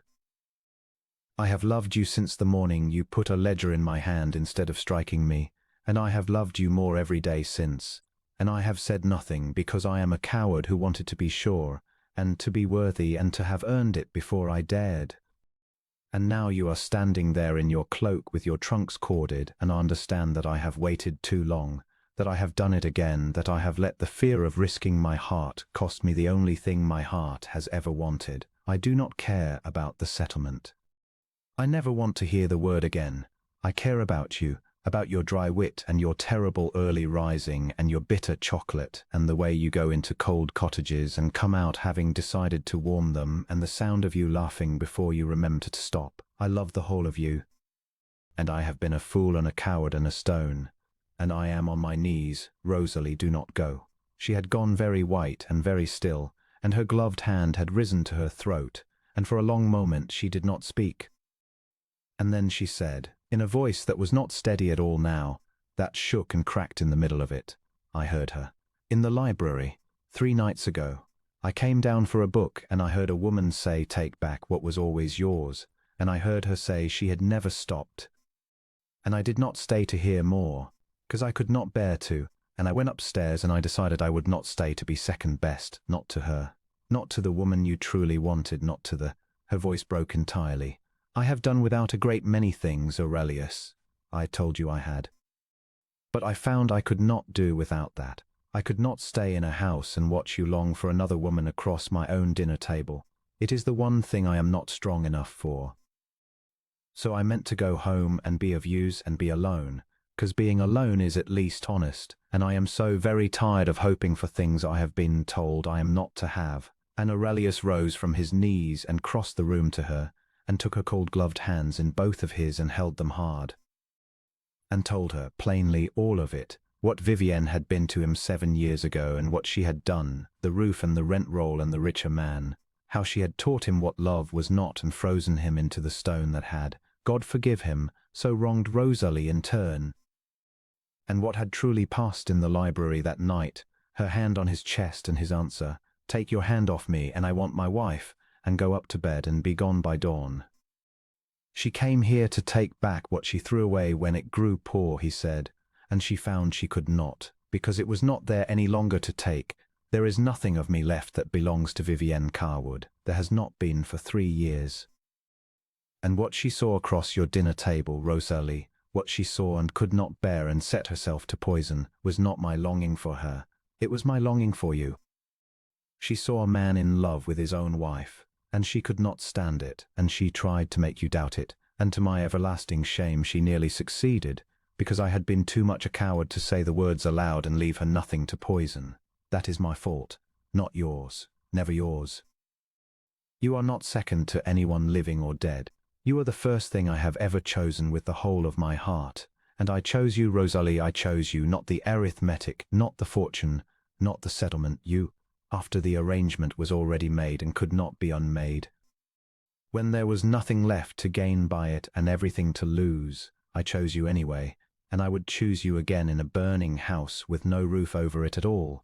[SPEAKER 1] I have loved you since the morning you put a ledger in my hand instead of striking me, and I have loved you more every day since, and I have said nothing because I am a coward who wanted to be sure, and to be worthy and to have earned it before I dared. And now you are standing there in your cloak with your trunks corded, and I understand that I have waited too long, that I have done it again, that I have let the fear of risking my heart cost me the only thing my heart has ever wanted. I do not care about the settlement. I never want to hear the word again. I care about you, about your dry wit and your terrible early rising and your bitter chocolate and the way you go into cold cottages and come out having decided to warm them and the sound of you laughing before you remember to stop. I love the whole of you. And I have been a fool and a coward and a stone. And I am on my knees. Rosalie, do not go. She had gone very white and very still, and her gloved hand had risen to her throat, and for a long moment she did not speak. And then she said, in a voice that was not steady at all now, that shook and cracked in the middle of it. I heard her. In the library, 3 nights ago. I came down for a book and I heard a woman say, take back what was always yours, and I heard her say she had never stopped. And I did not stay to hear more, because I could not bear to, and I went upstairs and I decided I would not stay to be second best, not to her, not to the woman you truly wanted, not to the... Her voice broke entirely. I have done without a great many things, Aurelius. I told you I had. But I found I could not do without that. I could not stay in a house and watch you long for another woman across my own dinner table. It is the one thing I am not strong enough for. So I meant to go home and be of use and be alone, 'cause being alone is at least honest, and I am so very tired of hoping for things I have been told I am not to have. And Aurelius rose from his knees and crossed the room to her, and took her cold gloved hands in both of his and held them hard, and told her plainly all of it, what Vivienne had been to him 7 years ago and what she had done, the roof and the rent roll and the richer man, how she had taught him what love was not and frozen him into the stone that had, God forgive him, so wronged Rosalie in turn, and what had truly passed in the library that night, her hand on his chest and his answer, take your hand off me and I want my wife, and go up to bed and be gone by dawn. She came here to take back what she threw away when it grew poor, he said, and she found she could not, because it was not there any longer to take. There is nothing of me left that belongs to Vivienne Carwood. There has not been for 3 years. And what she saw across your dinner table, Rosalie, what she saw and could not bear and set herself to poison, was not my longing for her. It was my longing for you. She saw a man in love with his own wife, and she could not stand it, and she tried to make you doubt it, and to my everlasting shame she nearly succeeded, because I had been too much a coward to say the words aloud and leave her nothing to poison. That is my fault, not yours, never yours. You are not second to anyone living or dead. You are the first thing I have ever chosen with the whole of my heart, and I chose you, Rosalie, I chose you, not the arithmetic, not the fortune, not the settlement, you, after the arrangement was already made and could not be unmade. When there was nothing left to gain by it and everything to lose, I chose you anyway, and I would choose you again in a burning house with no roof over it at all.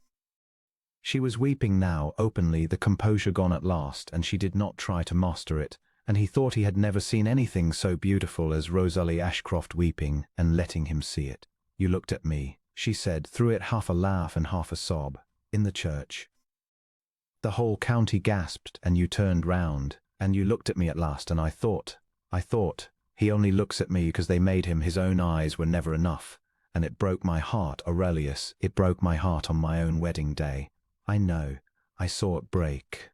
[SPEAKER 1] She was weeping now, openly, the composure gone at last, and she did not try to master it, and he thought he had never seen anything so beautiful as Rosalie Ashcroft weeping and letting him see it. You looked at me, she said, through it half a laugh and half a sob, in the church. The whole county gasped, and you turned round, and you looked at me at last, and I thought, he only looks at me because they made him, his own eyes were never enough, and it broke my heart, Aurelius, it broke my heart on my own wedding day. I know, I saw it break.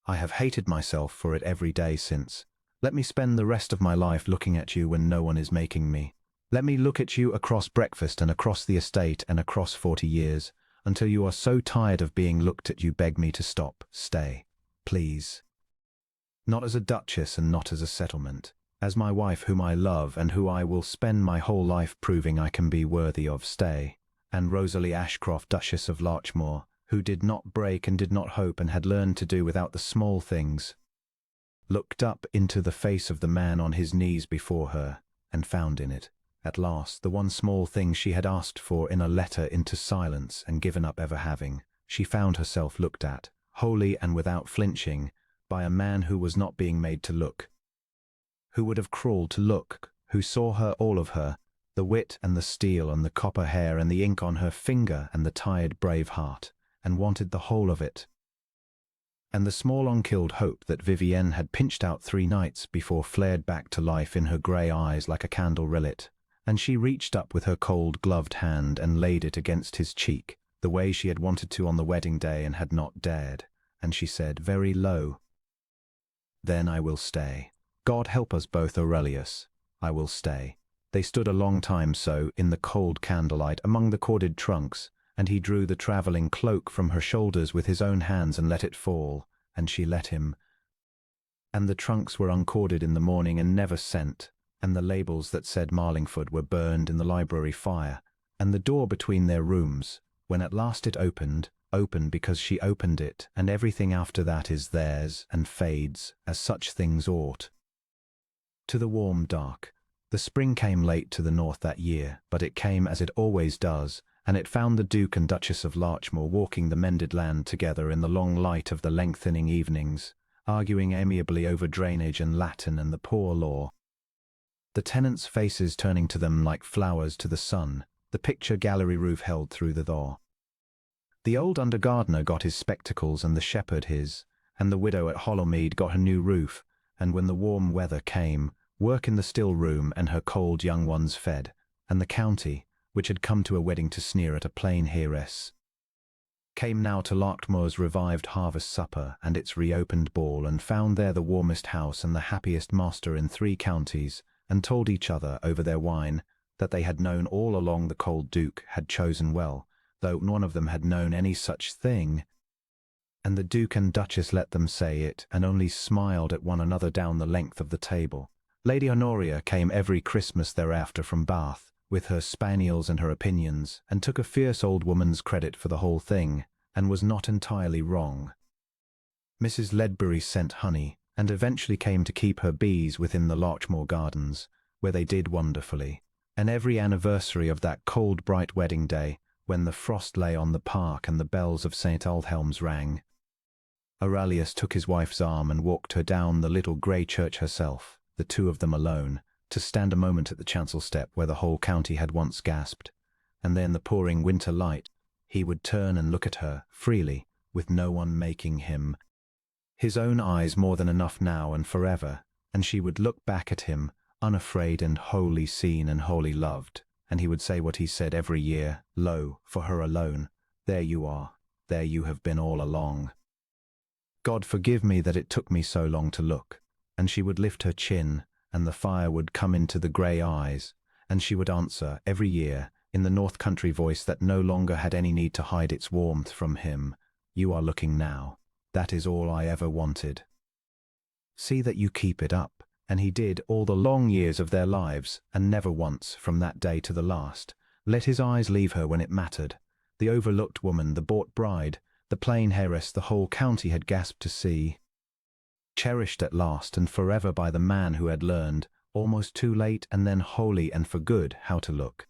[SPEAKER 1] I have hated myself for it every day since. Let me spend the rest of my life looking at you when no one is making me. Let me look at you across breakfast and across the estate and across 40 years, until you are so tired of being looked at you beg me to stop, stay, please. Not as a duchess and not as a settlement, as my wife whom I love and who I will spend my whole life proving I can be worthy of, stay. And Rosalie Ashcroft, Duchess of Larchmore, who did not break and did not hope and had learned to do without the small things, looked up into the face of the man on his knees before her, and found in it, at last, the one small thing she had asked for in a letter into silence and given up ever having. She found herself looked at, wholly and without flinching, by a man who was not being made to look, who would have crawled to look, who saw her, all of her, the wit and the steel and the copper hair and the ink on her finger and the tired brave heart, and wanted the whole of it. And the small unkilled hope that Vivienne had pinched out 3 nights before flared back to life in her grey eyes like a candle rillet, and she reached up with her cold gloved hand and laid it against his cheek, the way she had wanted to on the wedding day and had not dared, and she said very low, "Then I will stay. God help us both, Aurelius. I will stay." They stood a long time so, in the cold candlelight, among the corded trunks, and he drew the travelling cloak from her shoulders with his own hands and let it fall, and she let him. And the trunks were uncorded in the morning and never sent, and the labels that said Marlingford were burned in the library fire, and the door between their rooms, when at last it opened because she opened it, and everything after that is theirs and fades, as such things ought. To the warm dark. The spring came late to the north that year, but it came as it always does, and it found the Duke and Duchess of Larchmore walking the mended land together in the long light of the lengthening evenings, arguing amiably over drainage and Latin and the poor law. The tenants' faces turning to them like flowers to the sun, the picture gallery roof held through the thaw. The old under-gardener got his spectacles and the shepherd his, and the widow at Hollowmead got her new roof, and when the warm weather came, work in the still room and her cold young ones fed, and the county, which had come to a wedding to sneer at a plain heiress, came now to Larchmore's revived harvest supper and its reopened ball, and found there the warmest house and the happiest master in 3 counties, and told each other over their wine that they had known all along the cold Duke had chosen well, though none of them had known any such thing. And the Duke and Duchess let them say it, and only smiled at one another down the length of the table. Lady Honoria came every Christmas thereafter from Bath, with her spaniels and her opinions, and took a fierce old woman's credit for the whole thing, and was not entirely wrong. Mrs. Ledbury sent honey, and eventually came to keep her bees within the Larchmore gardens, where they did wonderfully, and every anniversary of that cold bright wedding day, when the frost lay on the park and the bells of St. Aldhelm's rang, Aurelius took his wife's arm and walked her down the little grey church herself, the 2 of them alone, to stand a moment at the chancel step where the whole county had once gasped, and then the pouring winter light, he would turn and look at her, freely, with no one making him. His own eyes more than enough now and forever, and she would look back at him, unafraid and wholly seen and wholly loved, and he would say what he said every year, low, for her alone, "There you are, there you have been all along. God forgive me that it took me so long to look," and she would lift her chin, and the fire would come into the grey eyes, and she would answer, every year, in the North Country voice that no longer had any need to hide its warmth from him, "You are looking now. That is all I ever wanted. See that you keep it up." And he did all the long years of their lives, and never once, from that day to the last, let his eyes leave her when it mattered. The overlooked woman, the bought bride, the plain heiress the whole county had gasped to see, cherished at last and forever by the man who had learned, almost too late and then wholly and for good, how to look.